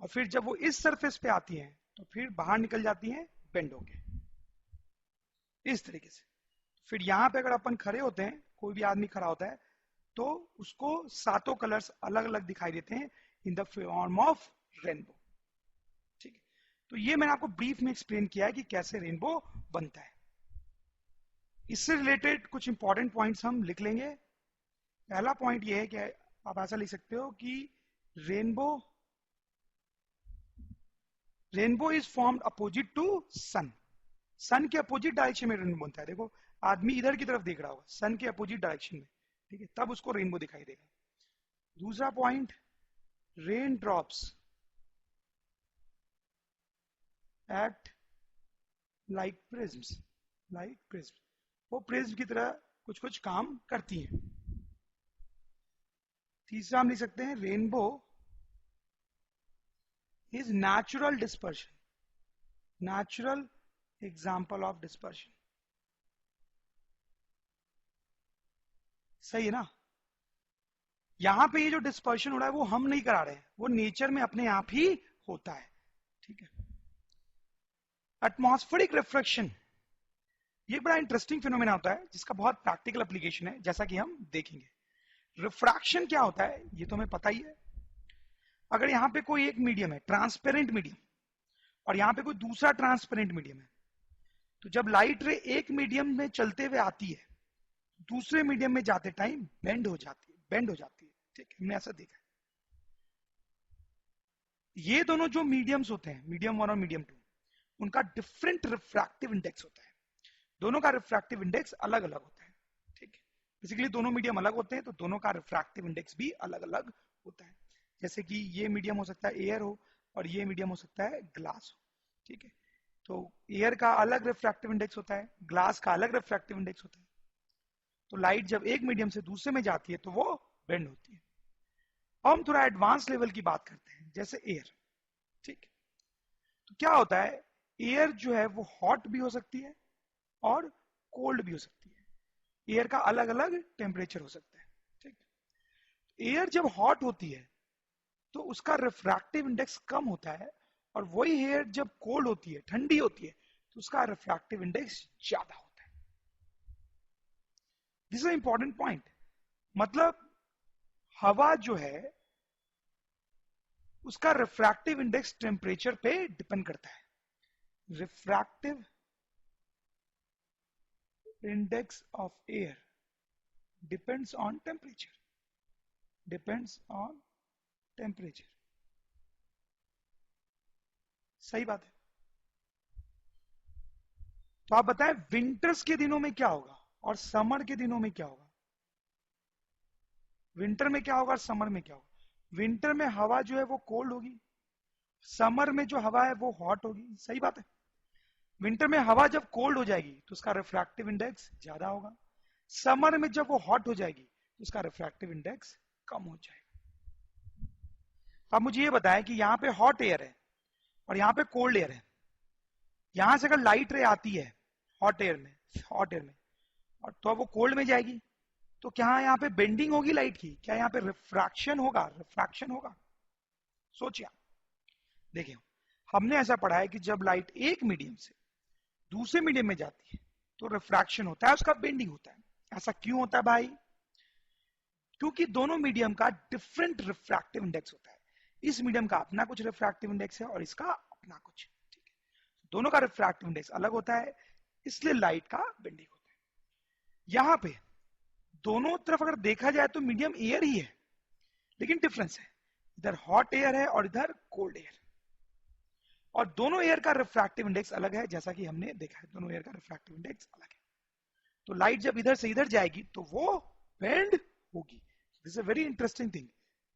A: और फिर जब वो इस सरफेस पे आती हैं तो फिर बाहर निकल जाती हैं बेंड होके, इस तरीके से. फिर यहां पे अगर अपन खड़े होते हैं, कोई भी आदमी खड़ा होता है, तो उसको 7 कलर्स अलग अलग दिखाई देते हैं in the form of rainbow. ठीक है, तो ये मैंने आपको ब्रीफ में एक्सप्लेन किया है कि कैसे रेनबो बनता है। इससे रिलेटेड कुछ इंपॉर्टेंट पॉइंट्स हम लिख लेंगे। पहला पॉइंट ये है कि आप ऐसा लिख सकते हो कि rainbow rainbow is formed opposite to sun. Sun के अपोजिट डायरेक्शन में रेनबो बनता है। देखो, आदमी इधर की तरफ देख रहा होगा, सन के अपोजिट डायरेक्शन में, ठीक है, तब उसको रेनबो दिखाई देगा। दूसरा point, rain drops act like prisms, like prism, वो प्रिज्म की तरह कुछ कुछ काम करती हैं। तीसरा हम लिख सकते हैं, rainbow is natural dispersion, natural example of dispersion. सही है ना? यहां पे ये जो डिस्पर्शन हो रहा है वो हम नहीं करा रहे हैं, वो नेचर में अपने आप ही होता है। ठीक है, एटमॉस्फेरिक रिफ्रैक्शन, ये बड़ा इंटरेस्टिंग फिनोमेना होता है जिसका बहुत प्रैक्टिकल एप्लीकेशन है, जैसा कि हम देखेंगे। रिफ्रैक्शन क्या होता है ये तो हमें पता ही है। अगर यहां पे कोई एक मीडियम है, ट्रांसपेरेंट मीडियम, और यहां पे कोई दूसरा ट्रांसपेरेंट मीडियम है, तो जब लाइट रे एक मीडियम में चलते हुए आती है, दूसरे मीडियम में जाते टाइम बेंड हो जाती है, बेंड हो जाती है। ठीक है, हमने ऐसा देखा है। ये दोनों जो मीडियम्स होते हैं, मीडियम 1 और मीडियम 2, उनका डिफरेंट रिफ्रैक्टिव इंडेक्स होता है। दोनों का रिफ्रैक्टिव इंडेक्स अलग अलग होता है। ठीक है, बेसिकली दोनों मीडियम अलग होते हैं तो दोनों का रिफ्रैक्टिव इंडेक्स भी अलग अलग होता है। जैसे कि ये मीडियम हो सकता है एयर हो, और ये मीडियम हो सकता है ग्लास हो। ठीक है, तो एयर का अलग रिफ्रैक्टिव इंडेक्स होता है, ग्लास का अलग रिफ्रैक्टिव इंडेक्स होता है। तो लाइट जब एक मीडियम से दूसरे में जाती है तो वो बेंड होती है। अब हम थोड़ा एडवांस लेवल की बात करते हैं, जैसे एयर। ठीक है, तो क्या होता है, एयर जो है वो हॉट भी हो सकती है और कोल्ड भी हो सकती है। एयर का अलग अलग टेम्परेचर हो सकता है। ठीक, एयर जब हॉट होती है तो उसका रिफ्रैक्टिव इंडेक्स कम होता है, और वही एयर जब कोल्ड होती है, ठंडी होती है, तो उसका रिफ्रैक्टिव इंडेक्स ज्यादा होता है। This is important point. मतलब हवा जो है उसका रिफ्रैक्टिव इंडेक्स टेम्परेचर पे डिपेंड करता है। Refractive index of air depends on temperature, depends on temperature. सही बात है। तो आप बताएं विंटर्स के दिनों में क्या होगा और समर के दिनों में क्या होगा? विंटर में क्या होगा और समर में क्या होगा? विंटर में हवा जो है वो कोल्ड होगी, समर में जो हवा है वो हॉट होगी। सही बात है। विंटर में हवा जब कोल्ड हो जाएगी तो उसका रिफ्रैक्टिव इंडेक्स ज्यादा होगा, समर में जब वो हॉट हो जाएगी तो उसका रिफ्रैक्टिव इंडेक्स कम हो जाएगा। अब मुझे ये बताएं कि यहां पे हॉट एयर है और यहां पे कोल्ड एयर है। यहां से अगर लाइट रे आती है हॉट एयर में और तो अब वो कोल्ड में जाएगी, तो क्या यहाँ पे बेंडिंग होगी लाइट की? क्या यहाँ पे रिफ्रैक्शन होगा? रिफ्रैक्शन होगा? सोचिए। देखिए, हमने ऐसा पढ़ा है कि जब लाइट एक मीडियम से दूसरे मीडियम में जाती है तो रिफ्रैक्शन होता है, उसका बेंडिंग होता है। ऐसा क्यों होता है भाई? क्योंकि दोनों मीडियम का डिफरेंट रिफ्रैक्टिव इंडेक्स होता है। इस मीडियम का अपना कुछ रिफ्रैक्टिव इंडेक्स है और इसका अपना कुछ। ठीक है, दोनों का रिफ्रैक्टिव इंडेक्स अलग होता है, इसलिए लाइट का बेंडिंग होता है। यहां पे दोनों तरफ अगर देखा जाए तो मीडियम एयर ही है, लेकिन डिफरेंस है, इधर हॉट एयर है और इधर कोल्ड एयर, और दोनों एयर का रिफ्रैक्टिव इंडेक्स अलग है। जैसा कि हमने देखा है, दोनों एयर का रिफ्रैक्टिव इंडेक्स अलग है। तो लाइट जब इधर से इधर जाएगी तो वो बेंड होगी। This is a very interesting thing.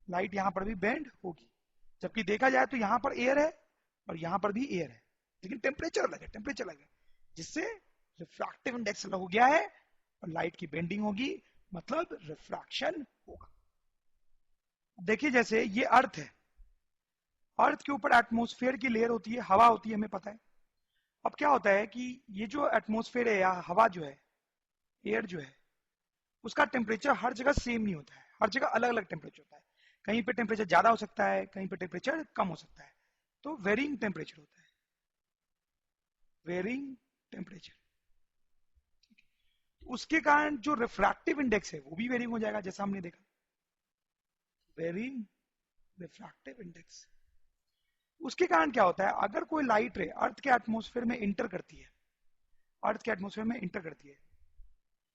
A: Light यहां पर भी बेंड होगी, जबकि देखा जाए तो यहां पर एयर है और यहां पर भी एयर है, लेकिन टेम्परेचर अलग है, टेम्परेचर अलग है, जिससे रिफ्रैक्टिव इंडेक्स अलग हो गया है और लाइट की बेंडिंग होगी, मतलब रिफ्रैक्शन होगा। देखिए, जैसे ये अर्थ है, अर्थ के ऊपर एटमॉस्फेयर की लेयर होती है, हवा होती है, हमें पता है। अब क्या होता है कि ये जो एटमॉस्फेयर है या हवा जो है, एयर जो है, उसका टेम्परेचर हर जगह सेम नहीं होता है, हर जगह अलग अलग टेम्परेचर होता है। कहीं पे टेम्परेचर ज्यादा हो सकता है, कहीं पे टेम्परेचर कम हो सकता है। तो वेरिंग टेम्परेचर होता है, वेरिंग टेम्परेचर। उसके कारण जो रिफ्रैक्टिव इंडेक्स है वो भी वेरिंग हो जाएगा, जैसा हमने देखा, वेरिंग रिफ्रैक्टिव इंडेक्स। उसके कारण क्या होता है, अगर कोई लाइट रे अर्थ के एटमॉस्फेयर में इंटर करती है, अर्थ के एटमॉस्फेयर में इंटर करती है,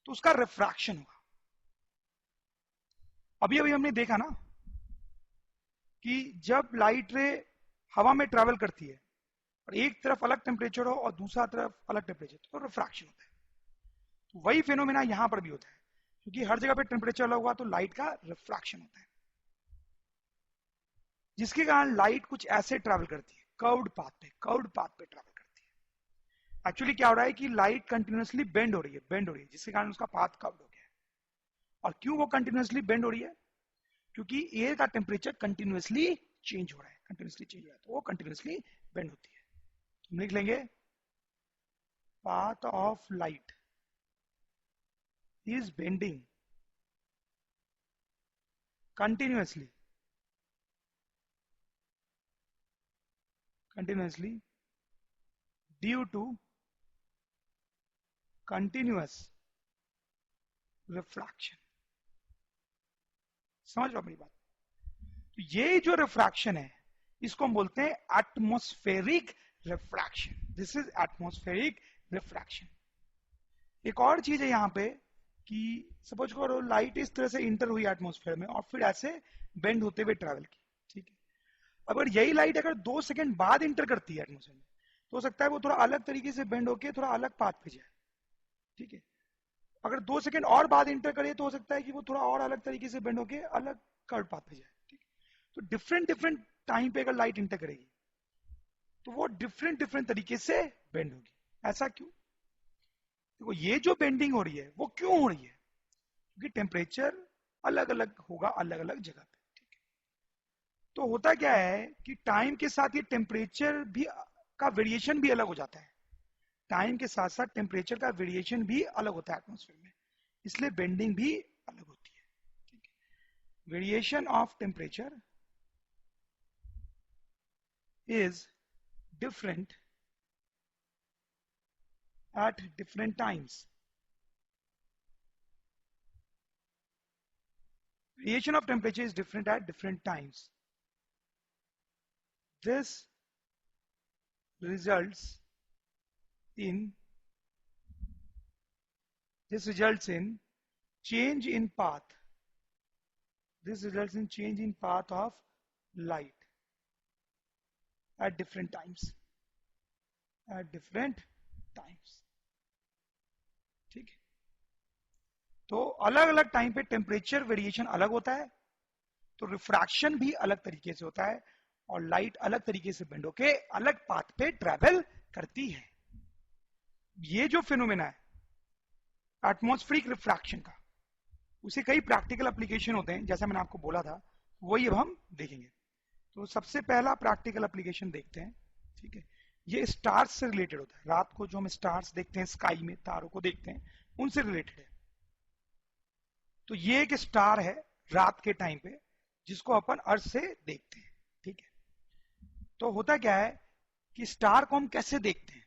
A: तो उसका रिफ्रैक्शन होगा। अभी अभी हमने देखा ना कि जब लाइट रे हवा में ट्रेवल करती है और एक तरफ अलग टेम्परेचर हो और दूसरा तरफ अलग टेम्परेचर, तो रिफ्रैक्शन होता है। तो वही फेनोमेना यहां पर भी होता है, क्योंकि हर जगह पे टेम्परेचर अलग हुआ तो लाइट का रिफ्रैक्शन होता है, जिसके कारण लाइट कुछ ऐसे ट्रेवल करती है, कर्व्ड पाथ पे ट्रेवल करती है। एक्चुअली क्या हो रहा है कि लाइट कंटिन्यूअसली बेंड हो रही है, जिसके कारण उसका पाथ कर्व्ड हो गया है। और क्यों वो कंटिन्यूअसली बेंड हो रही है, क्योंकि एयर का टेम्परेचर कंटिन्यूअसली चेंज हो रहा है, तो वो कंटिन्यूअसली बेंड होती है। हम लिख लेंगे path of light is bending continuously due to continuous refraction। समझ लो अपनी बात। तो ये जो रिफ्रैक्शन है इसको हम बोलते हैं atmospheric refraction. This is atmospheric refraction. एक और चीज है यहाँ पे कि सपोज करो लाइट इस तरह से इंटर हुई एटमॉस्फेयर में और फिर ऐसे बेंड होते हुए ट्रैवल की, ठीक है। अगर यही लाइट अगर 2 सेकंड बाद इंटर करती है एटमॉस्फेयर में, तो हो सकता है वो थोड़ा अलग तरीके से बेंड होके थोड़ा अलग पाथ पे जाए, ठीक है। अगर 2 सेकंड और बाद इंटर करे तो हो सकता है कि वो थोड़ा और अलग तरीके से बेंड होके अलग कर्व पाथ पे जाए, ठीक है। तो डिफरेंट डिफरेंट टाइम पे अगर लाइट इंटर करेगी तो वो डिफरेंट डिफरेंट तरीके से बेंड होगी। ऐसा क्यों? देखो ये जो बेंडिंग हो रही है वो क्यों हो रही है, क्योंकि टेम्परेचर अलग अलग होगा अलग अलग जगह पे, ठीक है। तो होता क्या है कि टाइम के साथ ये टेम्परेचर भी का वेरिएशन भी अलग हो जाता है। टाइम के साथ साथ टेम्परेचर का वेरिएशन भी अलग होता है एटमॉस्फेयर में, इसलिए बेंडिंग भी अलग होती है, ठीक है। Variation of temperature is different at different times. Variation of temperature is different at different times. This results in change in path. This results in change in path of light at different times. At different times. ठीक है। तो अलग अलग time पे temperature variation अलग होता है, तो रिफ्रैक्शन भी अलग तरीके से होता है और लाइट अलग तरीके से बेंड होके अलग पाथ पे ट्रेवल करती है। ये जो फिनोमेना है एटमॉस्फेरिक रिफ्रैक्शन का, उसे कई प्रैक्टिकल एप्लीकेशन होते हैं, जैसा मैंने आपको बोला था, वही अब हम देखेंगे। तो सबसे पहला प्रैक्टिकल एप्लीकेशन देखते हैं, ठीक है। ये स्टार्स से रिलेटेड होता है। रात को जो हम स्टार्स देखते हैं, स्काई में तारों को देखते हैं, उनसे रिलेटेड है। तो ये एक स्टार है रात के टाइम पे जिसको अपन अर्थ से देखते हैं, ठीक है। तो होता क्या है कि स्टार को हम कैसे देखते हैं,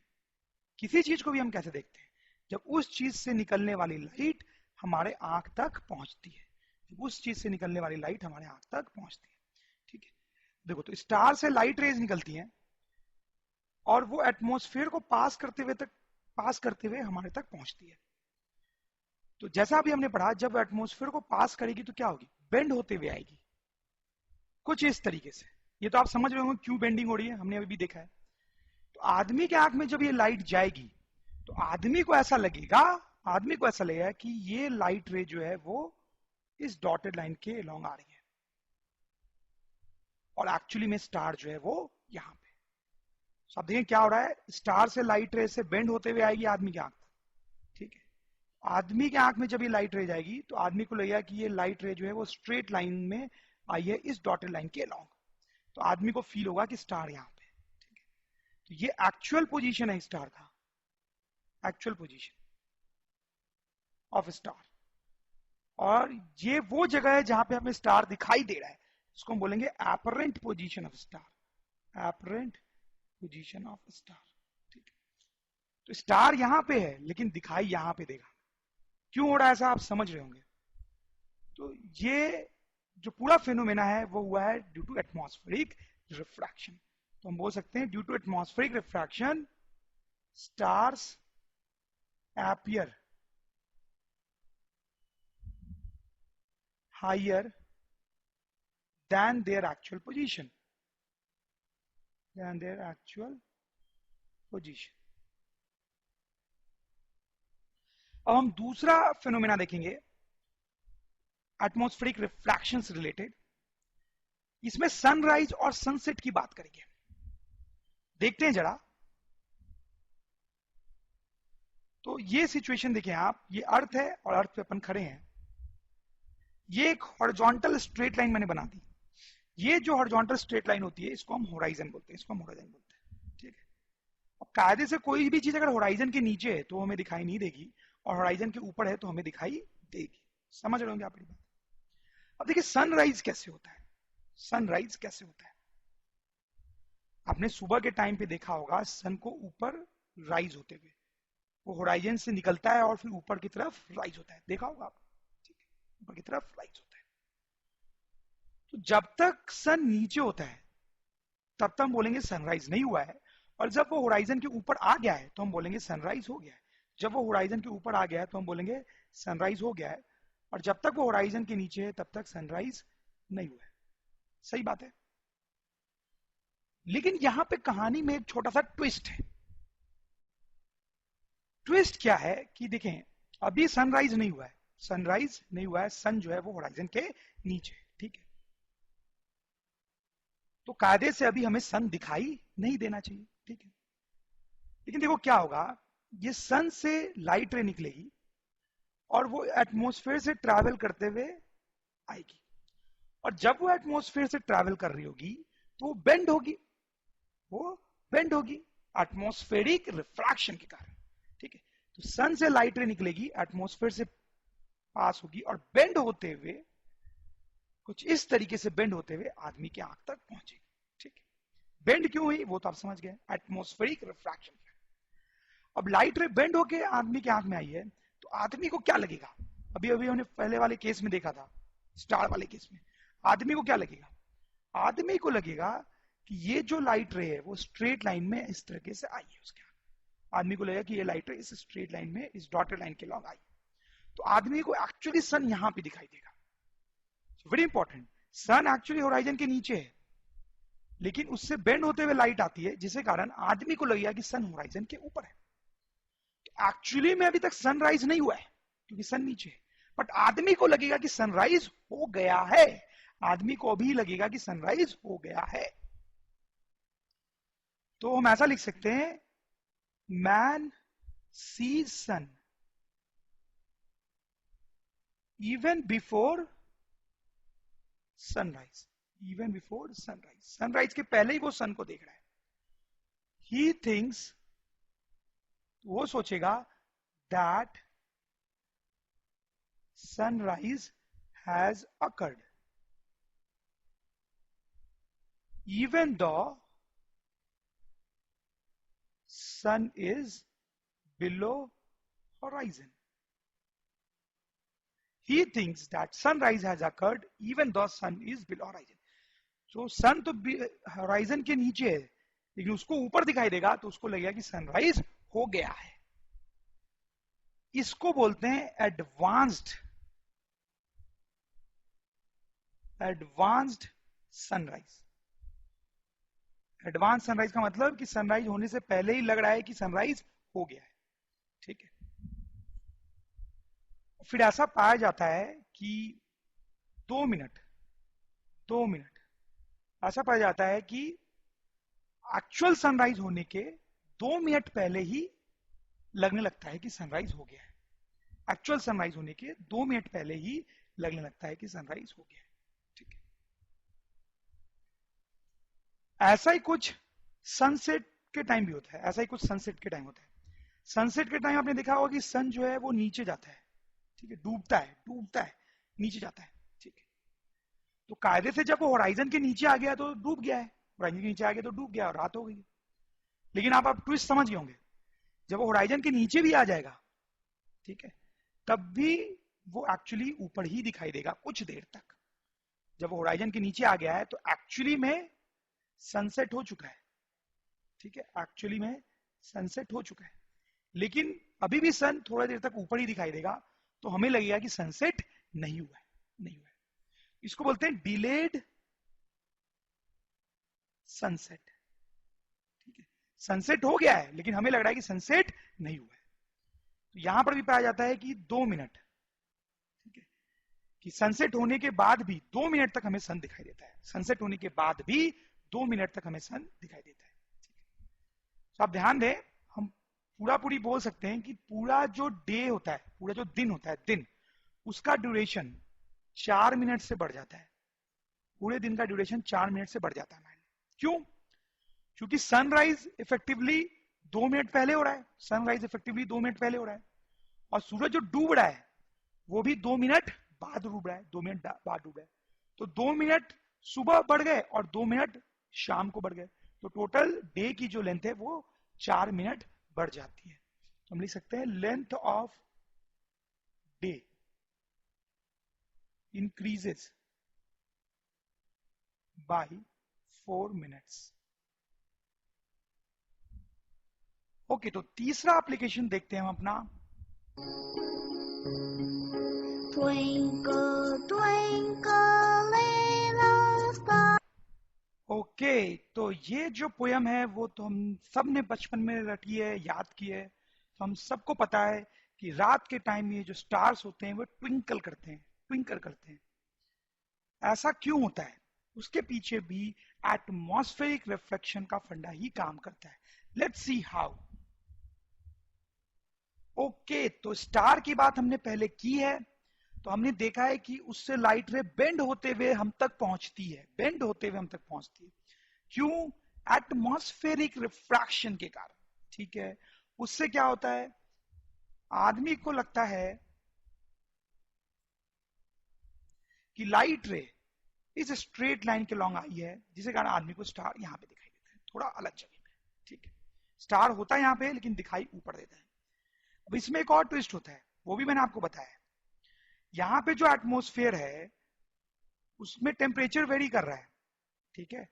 A: किसी चीज को भी हम कैसे देखते हैं, जब उस चीज से निकलने वाली लाइट हमारे आंख तक पहुंचती है, जब उस चीज से निकलने वाली लाइट हमारे आंख तक पहुंचती है, ठीक है। देखो तो स्टार से लाइट रेज निकलती हैं और वो एटमॉस्फेयर को पास करते हुए हमारे तक पहुंचती है। तो जैसा अभी हमने पढ़ा, जब एटमॉस्फेयर को पास करेगी तो क्या होगी, बेंड होते हुए आएगी कुछ इस तरीके से। ये तो आप समझ रहे होंगे क्यों बेंडिंग हो रही है, हमने अभी भी देखा है। तो आदमी के आंख में जब ये लाइट जाएगी तो आदमी को ऐसा लगेगा कि ये लाइट रे जो है वो इस डॉटेड लाइन के अलोंग आ रही है और एक्चुअली में स्टार जो है वो यहां पे। तो आप देखें क्या हो रहा है, स्टार से लाइट रे से बेंड होते हुए आएगी आदमी की आंख तक, ठीक है। आदमी के आंख में जब ये लाइट रे जाएगी तो आदमी को लगेगा कि ये लाइट रे जो है वो स्ट्रेट लाइन में आई है इस डॉटेड लाइन के अलोंग, तो आदमी को फील होगा कि स्टार यहां पे, ठीक है। तो ये एक्चुअल पोजीशन है स्टार का, एक्चुअल पोजीशन ऑफ स्टार। और ये वो जगह है जहां पे हमें स्टार दिखाई दे रहा है, इसको हम बोलेंगे apparent position of star, apparent position of star, ठीक है। तो स्टार यहां पे है लेकिन दिखाई यहां पे देगा। क्यों हो रहा है ऐसा, आप समझ रहे होंगे। तो ये जो पूरा फिनोमेना है वो हुआ है ड्यू टू एटमॉस्फेरिक रिफ्रैक्शन। तो हम बोल सकते हैं due to atmospheric refraction stars appear higher than their actual position. Than their actual position. अब हम दूसरा फिनोमेना देखेंगे एटमॉस्फेरिक रिफ्रैक्शन से रिलेटेड. इसमें सनराइज और सनसेट की बात करेंगे. देखते हैं जरा. तो ये सिचुएशन देखें आप, ये अर्थ है और अर्थ पे अपन खड़े हैं. ये एक हॉरिजॉन्टल स्ट्रेट लाइन मैंने बना दी. ये जो हॉरिजॉन्टल स्ट्रेट लाइन होती है इसको हम होराइजन बोलते हैं. इसको हम होराइजन बोलते हैं. ठीक है. अब कायदे से कोई भी चीज अगर होराइजन के नीचे है तो हमें दिखाई नहीं देगी, और होराइजन के ऊपर है तो हमें दिखाई देगी. समझ रहे होंगे आप ये बात. अब देखिए सनराइज कैसे होता है. सनराइज कैसे होता है, आपने सुबह के टाइम पे देखा होगा सन को ऊपर राइज होते हुए. वो होराइजन से निकलता है और फिर ऊपर की तरफ राइज होता है. देखा होगा आप. ठीक है. ऊपर की तरफ राइज होता है. तो जब तक सन नीचे होता है तब तक हम बोलेंगे सनराइज नहीं हुआ है, और जब वो होराइजन के ऊपर आ गया है तो हम बोलेंगे सनराइज हो गया है. जब वो होराइजन के ऊपर आ गया है तो हम बोलेंगे सनराइज हो गया है, और जब तक वो होराइजन के नीचे है तब तक सनराइज नहीं हुआ है. सही बात है. लेकिन यहां पे कहानी में एक छोटा सा ट्विस्ट है. ट्विस्ट क्या है कि देखें, अभी सनराइज नहीं हुआ है. सनराइज नहीं हुआ है. सन जो है वो होराइजन के नीचे. ठीक है. तो कायदे से अभी हमें सन दिखाई नहीं देना चाहिए. ठीक है. लेकिन देखो क्या होगा, ये सन से लाइट रे निकलेगी और वो एटमॉस्फेयर से ट्रैवल करते हुए आएगी, और जब वो एटमॉस्फेयर से ट्रैवल कर रही होगी तो वो बेंड होगी. वो बेंड होगी एटमॉस्फेरिक रिफ्रैक्शन के कारण. ठीक है. तो सन से लाइट रे निकलेगी, एटमॉस्फेयर से पास होगी और बेंड होते हुए, कुछ इस तरीके से बेंड होते हुए आदमी की आंख तक पहुंचेगी. ठीक है. बेंड क्यों हुई वो तो आप समझ गए, एटमॉस्फेरिक रिफ्रैक्शन. अब लाइट रे बेंड होके आदमी की आंख में आई है तो आदमी को क्या लगेगा. अभी अभी हमने पहले वाले केस में देखा था, स्टार वाले केस में. आदमी को क्या लगेगा, आदमी को लगेगा कि ये जो लाइट रे है वो स्ट्रेट लाइन में इस तरीके से आई है. उसके आदमी को लगेगा कि ये लाइट रे इस स्ट्रेट लाइन में, इस डॉटेड लाइन के लॉन्ग आई. तो आदमी को एक्चुअली सन यहां पे दिखाई देगा. Very important. Sun actually horizon के नीचे है, लेकिन उससे बेंड होते हुए लाइट आती है, जिसके कारण आदमी को लगेगा कि सन होराइजन के ऊपर है. एक्चुअली में अभी तक सनराइज नहीं हुआ है क्योंकि सन नीचे है, बट आदमी को लगेगा कि सनराइज हो गया है. आदमी को भी लगेगा कि सनराइज हो गया है. तो हम ऐसा लिख सकते हैं, man sees sun even before sunrise. Even before sunrise. Sunrise के पहले ही वो सन को देख रहा है. ही थिंक्स, वो सोचेगा that sunrise has occurred even though sun is below horizon. He thinks that sunrise has occurred even though sun is below horizon. So sun तो horizon के नीचे है, लेकिन उसको ऊपर दिखाई देगा तो उसको लगेगा कि सनराइज हो गया है. इसको बोलते हैं एडवांस्ड सनराइज. एडवांस सनराइज का मतलब कि सनराइज होने से पहले ही लग रहा है कि सनराइज हो गया है. ठीक है. फिर ऐसा पाया जाता है कि 2 मिनट ऐसा पाया जाता है कि एक्चुअल सनराइज होने के 2 मिनट पहले ही लगने लगता है कि सनराइज हो गया है. एक्चुअल सनराइज होने के 2 मिनट पहले ही लगने लगता है कि सनराइज हो गया है. ठीक है. ऐसा ही कुछ सनसेट के टाइम भी होता है. ऐसा ही कुछ सनसेट के टाइम होता है. सनसेट के टाइम आपने देखा होगा कि सन जो है वो नीचे जाता है. ठीक है. डूबता है नीचे जाता है. ठीक है. तो कायदे से जब वो होराइजन के नीचे आ गया तो डूब गया है. होराइजन के नीचे आ गया तो डूब गया और रात हो गई. लेकिन आप ट्विस्ट समझ गए होंगे, जब वो होराइजन के नीचे भी आ जाएगा, ठीक है, तब भी वो एक्चुअली ऊपर ही दिखाई देगा कुछ देर तक. जब वो होराइजन के नीचे आ गया है तो एक्चुअली में सनसेट हो चुका है. ठीक है, एक्चुअली में सनसेट हो चुका है, लेकिन अभी भी सन थोड़ा देर तक ऊपर ही दिखाई देगा, तो हमें लगेगा कि सनसेट नहीं हुआ है, नहीं हुआ है। इसको बोलते हैं डिलेड सनसेट। ठीक है, सनसेट हो गया है लेकिन हमें लग रहा है कि सनसेट नहीं हुआ है। तो यहां पर भी पाया जाता है कि 2 मिनट, ठीक है, कि सनसेट होने के बाद भी 2 मिनट तक हमें सन दिखाई देता है, सनसेट होने के बाद भी 2 मिनट तक हमें सन दिखाई देता है। तो आप ध्यान दें, हम पूरा पूरी बोल सकते हैं कि पूरा जो डे होता है, पूरा जो दिन होता है, दिन, उसका ड्यूरेशन 4 मिनट से बढ़ जाता है, पूरे दिन का ड्यूरेशन 4 मिनट से बढ़ जाता है। क्यों? क्योंकि सनराइज इफेक्टिवली 2 मिनट पहले हो रहा है, सनराइज इफेक्टिवली 2 मिनट पहले हो रहा है, और सूरज जो डूब रहा है वो भी 2 मिनट बाद डूब रहा है, 2 मिनट बाद डूब रहा है। तो 2 मिनट सुबह बढ़ गए और 2 मिनट शाम को बढ़ गए, तो टोटल डे की जो लेंथ है वो 4 मिनट बढ़ जाती है। तो हम लिख सकते हैं length of day increases by 4 minutes. Okay, तो तीसरा एप्लीकेशन देखते हैं हम अपना।
B: Twinkle, twinkle little star।
A: Okay, तो ये जो पोयम है वो तो हम सब ने बचपन में रटी है, याद की है। तो हम सबको पता है कि रात के टाइम में जो स्टार्स होते हैं वो ट्विंकल करते हैं, ट्विंकल करते हैं। ऐसा क्यों होता है? उसके पीछे भी एटमॉस्फेरिक रिफ्लेक्शन का फंडा ही काम करता है। Let's see how. ओके, तो स्टार की बात हमने पहले की है, तो हमने देखा है कि उससे लाइट रे बेंड होते हुए हम तक पहुंचती है, बेंड होते हुए हम तक पहुंचती है। क्यों? एटमॉस्फेरिक रिफ्रैक्शन के कारण। ठीक है, उससे क्या होता है, आदमी को लगता है कि लाइट रे इस स्ट्रेट लाइन के लॉन्ग आई है, जिसके कारण आदमी को स्टार यहां पे दिखाई देता है, थोड़ा अलग जगह पे। ठीक है, स्टार होता है यहां पे लेकिन दिखाई ऊपर देता है। अब इसमें एक और ट्विस्ट होता है, वो भी मैंने आपको बताया। यहां पे जो एटमॉस्फेयर है उसमें टेम्परेचर वेरी कर रहा है, ठीक है,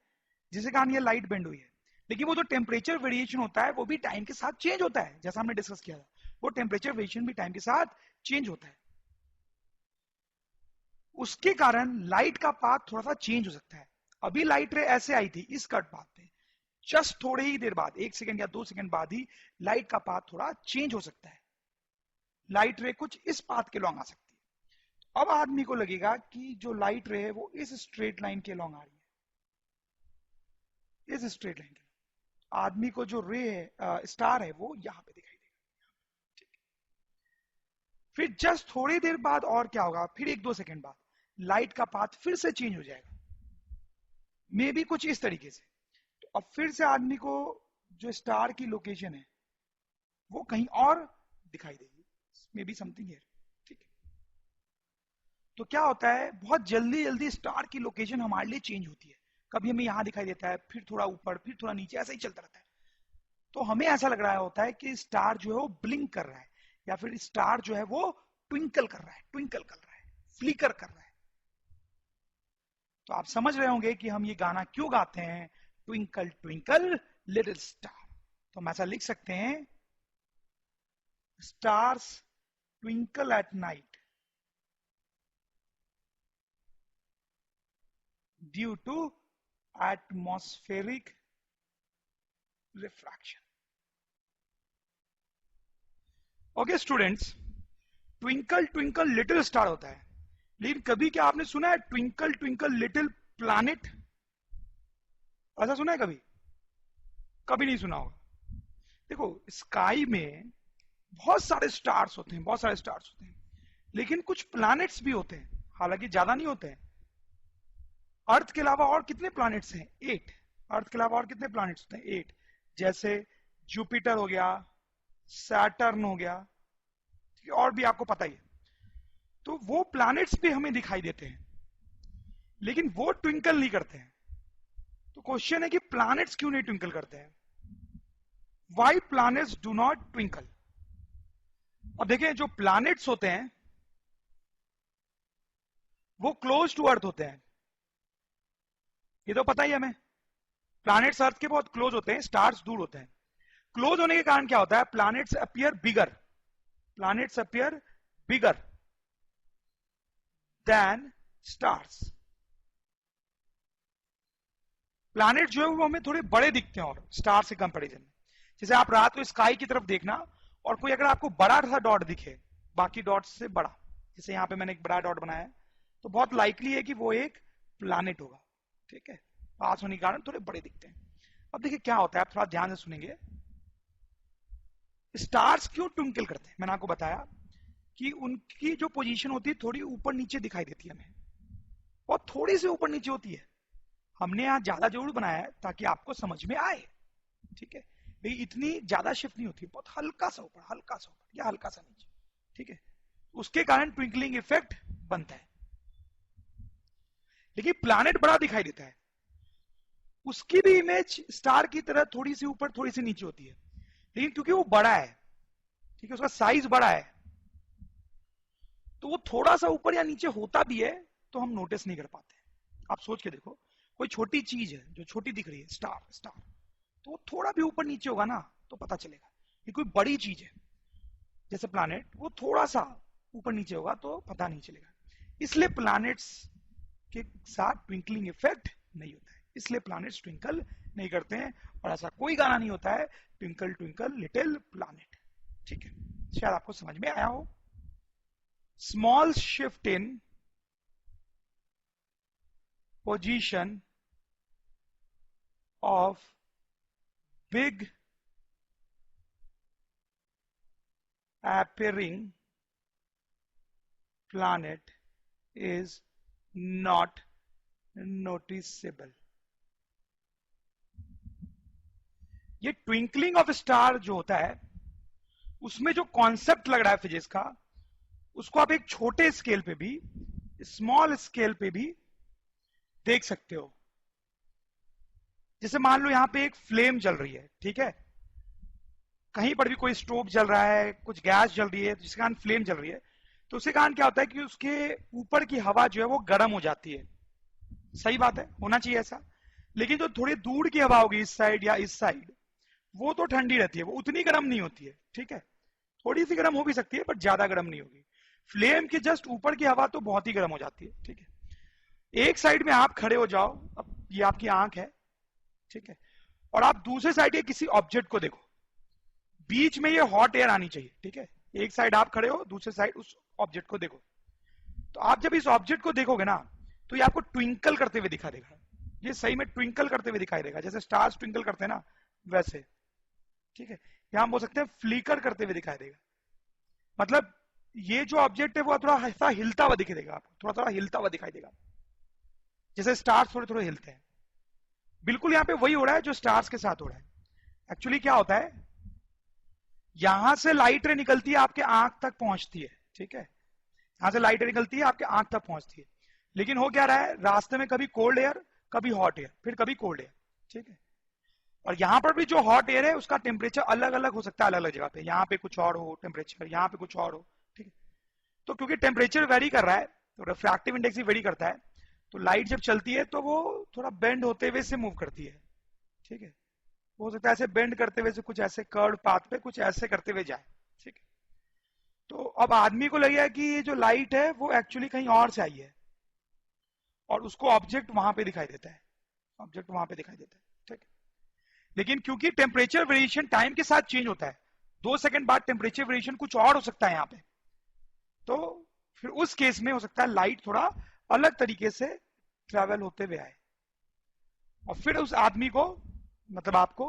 A: जिसके कारण ये लाइट बेंड हुई है। लेकिन वो जो टेम्परेचर वेरिएशन होता है वो भी टाइम के साथ चेंज होता है, जैसा हमने डिस्कस किया था, वो टेम्परेचर वेरिएशन भी टाइम के साथ चेंज होता है। उसके कारण लाइट का पाथ थोड़ा सा चेंज हो सकता है। अभी लाइट रे ऐसे आई थी इस कट पाथ पे, जस्ट थोड़े ही देर बाद, 1 सेकंड या 2 सेकंड बाद ही लाइट का पाथ थोड़ा चेंज हो सकता है, लाइट रे कुछ इस पाथ के लॉन्ग आ सकती है। अब आदमी को लगेगा कि जो लाइट रे है वो इस स्ट्रेट लाइन के लॉन्ग आ रही है, इस स्ट्रेट लाइन के। आदमी को जो रे है, स्टार है, वो यहां पे दिखाई देगा। ठीक है, फिर जस्ट थोड़ी देर बाद और क्या होगा, फिर 1-2 सेकंड बाद लाइट का पाथ फिर से चेंज हो जाएगा, मे बी कुछ इस तरीके से। तो अब फिर से आदमी को जो स्टार की लोकेशन है वो कहीं और दिखाई देगी, मे बी समथिंग हियर। ठीक है, तो क्या होता है, बहुत जल्दी जल्दी स्टार की लोकेशन हमारे लिए चेंज होती है। कभी हमें यहां दिखाई देता है, फिर थोड़ा ऊपर, फिर थोड़ा नीचे, ऐसा ही चलता रहता है। तो हमें ऐसा लग रहा होता है कि स्टार जो है वो ब्लिंक कर रहा है, या फिर स्टार जो है वो ट्विंकल कर रहा है, ट्विंकल कर रहा है, फ्लिकर कर रहा है। तो आप समझ रहे होंगे कि हम ये गाना क्यों गाते हैं, ट्विंकल ट्विंकल लिटिल स्टार। तो हम ऐसा लिख सकते हैं, stars twinkle at night due to atmospheric refraction. Okay students, twinkle twinkle little star होता है, लेकिन कभी क्या आपने सुना है ट्विंकल ट्विंकल लिटिल प्लैनेट? ऐसा सुना है कभी? कभी नहीं सुना होगा। देखो, स्काई में बहुत सारे स्टार्स होते हैं, बहुत सारे स्टार्स होते हैं, लेकिन कुछ प्लैनेट्स भी होते हैं, हालांकि ज्यादा नहीं होते हैं। अर्थ के अलावा और कितने प्लैनेट्स हैं? 8। अर्थ के अलावा और कितने प्लैनेट्स होते हैं? 8। जैसे जुपिटर हो गया, सैटर्न हो गया, और भी आपको पता ही है। तो वो प्लैनेट्स भी हमें दिखाई देते हैं, लेकिन वो ट्विंकल नहीं करते हैं। तो क्वेश्चन है कि प्लैनेट्स क्यों नहीं ट्विंकल करते हैं? Why planets do not twinkle? अब देखें, जो प्लैनेट्स होते हैं वो क्लोज टू अर्थ होते हैं, ये तो पता ही हमें। प्लैनेट्स अर्थ के बहुत क्लोज होते हैं, स्टार्स दूर होते हैं। क्लोज होने के कारण क्या होता है, planets appear bigger, planets appear bigger than stars. Planet जो है वो हमें थोड़े बड़े दिखते हैं और स्टार से कंपैरिजन में। जैसे आप रात को स्काई की तरफ देखना और कोई अगर आपको बड़ा सा डॉट दिखे बाकी डॉट्स से बड़ा, जैसे यहाँ पे मैंने एक बड़ा डॉट बनाया है, तो बहुत लाइकली है कि वो एक प्लैनेट होगा, ठीक है, पास होने के कारण थोड़े बड़े दिखते हैं। अब देखिए क्या होता है, आप थोड़ा ध्यान से सुनेंगे। स्टार्स क्यों ट्विंकल करते हैं, मैंने आपको बताया कि उनकी जो पोजीशन होती है थोड़ी ऊपर नीचे दिखाई देती है हमें, और थोड़ी सी ऊपर नीचे होती है। हमने यहाँ ज्यादा जरूर बनाया है ताकि आपको समझ में आए, ठीक है, लेकिन इतनी ज्यादा शिफ्ट नहीं होती, बहुत हल्का सा ऊपर, हल्का सा ऊपर या हल्का सा नीचे, ठीक है, उसके कारण ट्विंकलिंग इफेक्ट बनता है। लेकिन प्लैनेट बड़ा दिखाई देता है, उसकी भी इमेज स्टार की तरह थोड़ी सी ऊपर थोड़ी सी नीचे होती है, लेकिन क्योंकि वो बड़ा है, ठीक है, उसका साइज बड़ा है, तो वो थोड़ा सा ऊपर या नीचे होता भी है तो हम नोटिस नहीं कर पाते। आप सोच के देखो, कोई छोटी चीज है जो छोटी दिख रही है, स्टार स्टार, तो वो थोड़ा भी ऊपर नीचे होगा ना तो पता चलेगा। ये कोई बड़ी चीज है जैसे प्लैनेट, वो थोड़ा सा ऊपर नीचे होगा तो पता नहीं चलेगा। इसलिए प्लैनेट्स के साथ ट्विंकलिंग इफेक्ट नहीं होता है, इसलिए प्लैनेट्स ट्विंकल नहीं करते हैं। और ऐसा कोई गाना नहीं होता है ट्विंकल ट्विंकल लिटिल प्लैनेट, ठीक है, शायद आपको समझ में आया हो। Small shift in position of big appearing planet is not noticeable। ये ट्विंकलिंग ऑफ स्टार जो होता है उसमें जो कॉन्सेप्ट लग रहा है फिजिक्स का, उसको आप एक छोटे स्केल पे भी, स्मॉल स्केल पे भी देख सकते हो। जैसे मान लो यहां पे एक फ्लेम जल रही है, ठीक है, कहीं पर भी कोई स्टोव जल रहा है, कुछ गैस जल रही है, जिसके कारण फ्लेम जल रही है, तो उसके कारण क्या होता है कि उसके ऊपर की हवा जो है वो गर्म हो जाती है। सही बात है, होना चाहिए ऐसा। लेकिन जो थोड़ी दूर की हवा होगी इस साइड या इस साइड, वो तो ठंडी रहती है, वो उतनी गर्म नहीं होती है, ठीक है, थोड़ी सी गर्म हो भी सकती है पर ज्यादा गर्म नहीं होगी। फ्लेम के जस्ट ऊपर की हवा तो बहुत ही गर्म हो जाती है, ठीक है। एक साइड में आप खड़े हो जाओ, अब ये आपकी आंख है, ठीक है, और आप दूसरे साइड के किसी ऑब्जेक्ट को देखो, बीच में ये हॉट एयर आनी चाहिए, ठीक है, एक साइड आप खड़े हो, दूसरे साइड उस ऑब्जेक्ट को देखो, तो आप जब इस ऑब्जेक्ट को देखोगे ना तो ये आपको ट्विंकल करते हुए दिखाई देगा, ये सही में ट्विंकल करते हुए दिखाई देगा, जैसे स्टार्स ट्विंकल करते हैं ना वैसे, ठीक है, यहां हम बोल सकते हैं फ्लिकर करते हुए दिखाई देगा। मतलब ये जो ऑब्जेक्ट है वो थोड़ा ऐसा हिलता हुआ दिखाई देगा आपको, थोड़ा थोड़ा हिलता हुआ दिखाई देगा, जैसे स्टार्स थोड़े थोड़े हिलते हैं। बिल्कुल यहां पे वही हो रहा है जो स्टार्स के साथ हो रहा है। एक्चुअली क्या होता है, यहां से लाइट रे निकलती है, आपके आंख तक पहुंचती है, ठीक है, यहां से लाइट रे निकलती है, आपके आंख तक पहुंचती है, लेकिन हो क्या रहा है, रास्ते में कभी कोल्ड एयर, कभी हॉट एयर, फिर कभी कोल्ड एयर, ठीक है, और यहां पर भी जो हॉट एयर है उसका टेम्परेचर अलग अलग हो सकता है, अलग अलग जगह पे, यहां पे कुछ और हो टेम्परेचर, यहां पे कुछ और हो, ठीक है। तो क्योंकि टेम्परेचर वेरी कर रहा है तो रिफ्रैक्टिव इंडेक्स भी वेरी करता है, तो लाइट जब चलती है तो वो थोड़ा बेंड होते हुए से मूव करती है, ठीक है, हो सकता है ऐसे बेंड करते हुए से कुछ ऐसे कर्व पाथ पे कुछ ऐसे करते हुए जाए, ठीक है। तो अब आदमी को लगेगा कि ये जो लाइट है वो एक्चुअली कहीं और से आई है, और उसको ऑब्जेक्ट वहां पे दिखाई देता है, ऑब्जेक्ट वहां पे दिखाई देता है, ठीक है। लेकिन क्योंकि टेम्परेचर वेरिएशन टाइम के साथ चेंज होता है, 2 सेकंड बाद टेम्परेचर वेरिएशन कुछ और हो सकता है यहाँ पे, तो फिर उस केस में हो सकता है लाइट थोड़ा अलग तरीके से ट्रेवल होते हुए आए, और फिर उस आदमी को, मतलब आपको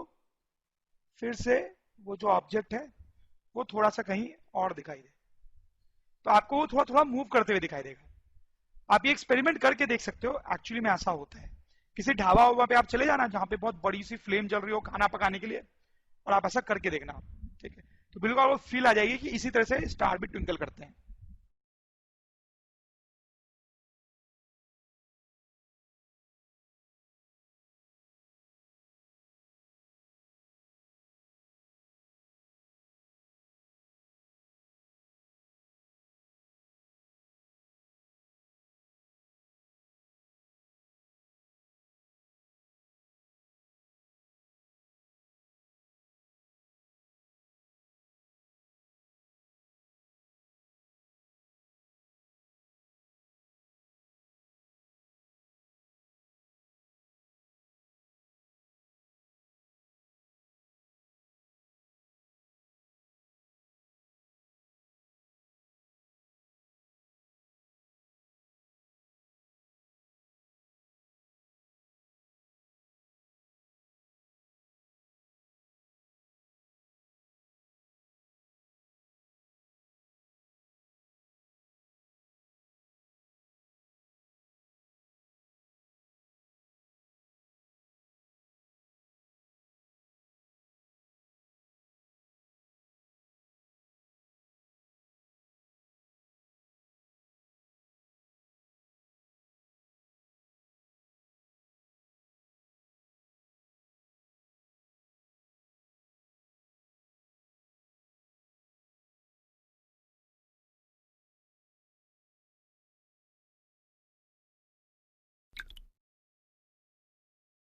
A: फिर से वो जो ऑब्जेक्ट है वो थोड़ा सा कहीं और दिखाई दे, तो आपको वो थोड़ा थोड़ा मूव करते हुए दिखाई देगा। आप ये एक्सपेरिमेंट करके देख सकते हो, एक्चुअली में ऐसा होता है। किसी ढाबा हुआ पे आप चले जाना जहां पे बहुत बड़ी सी फ्लेम जल रही हो खाना पकाने के लिए, और आप ऐसा करके देखना, ठीक है, तो बिल्कुल आपको फील आ जाएगी कि इसी तरह से स्टार भी ट्विंकल करते हैं।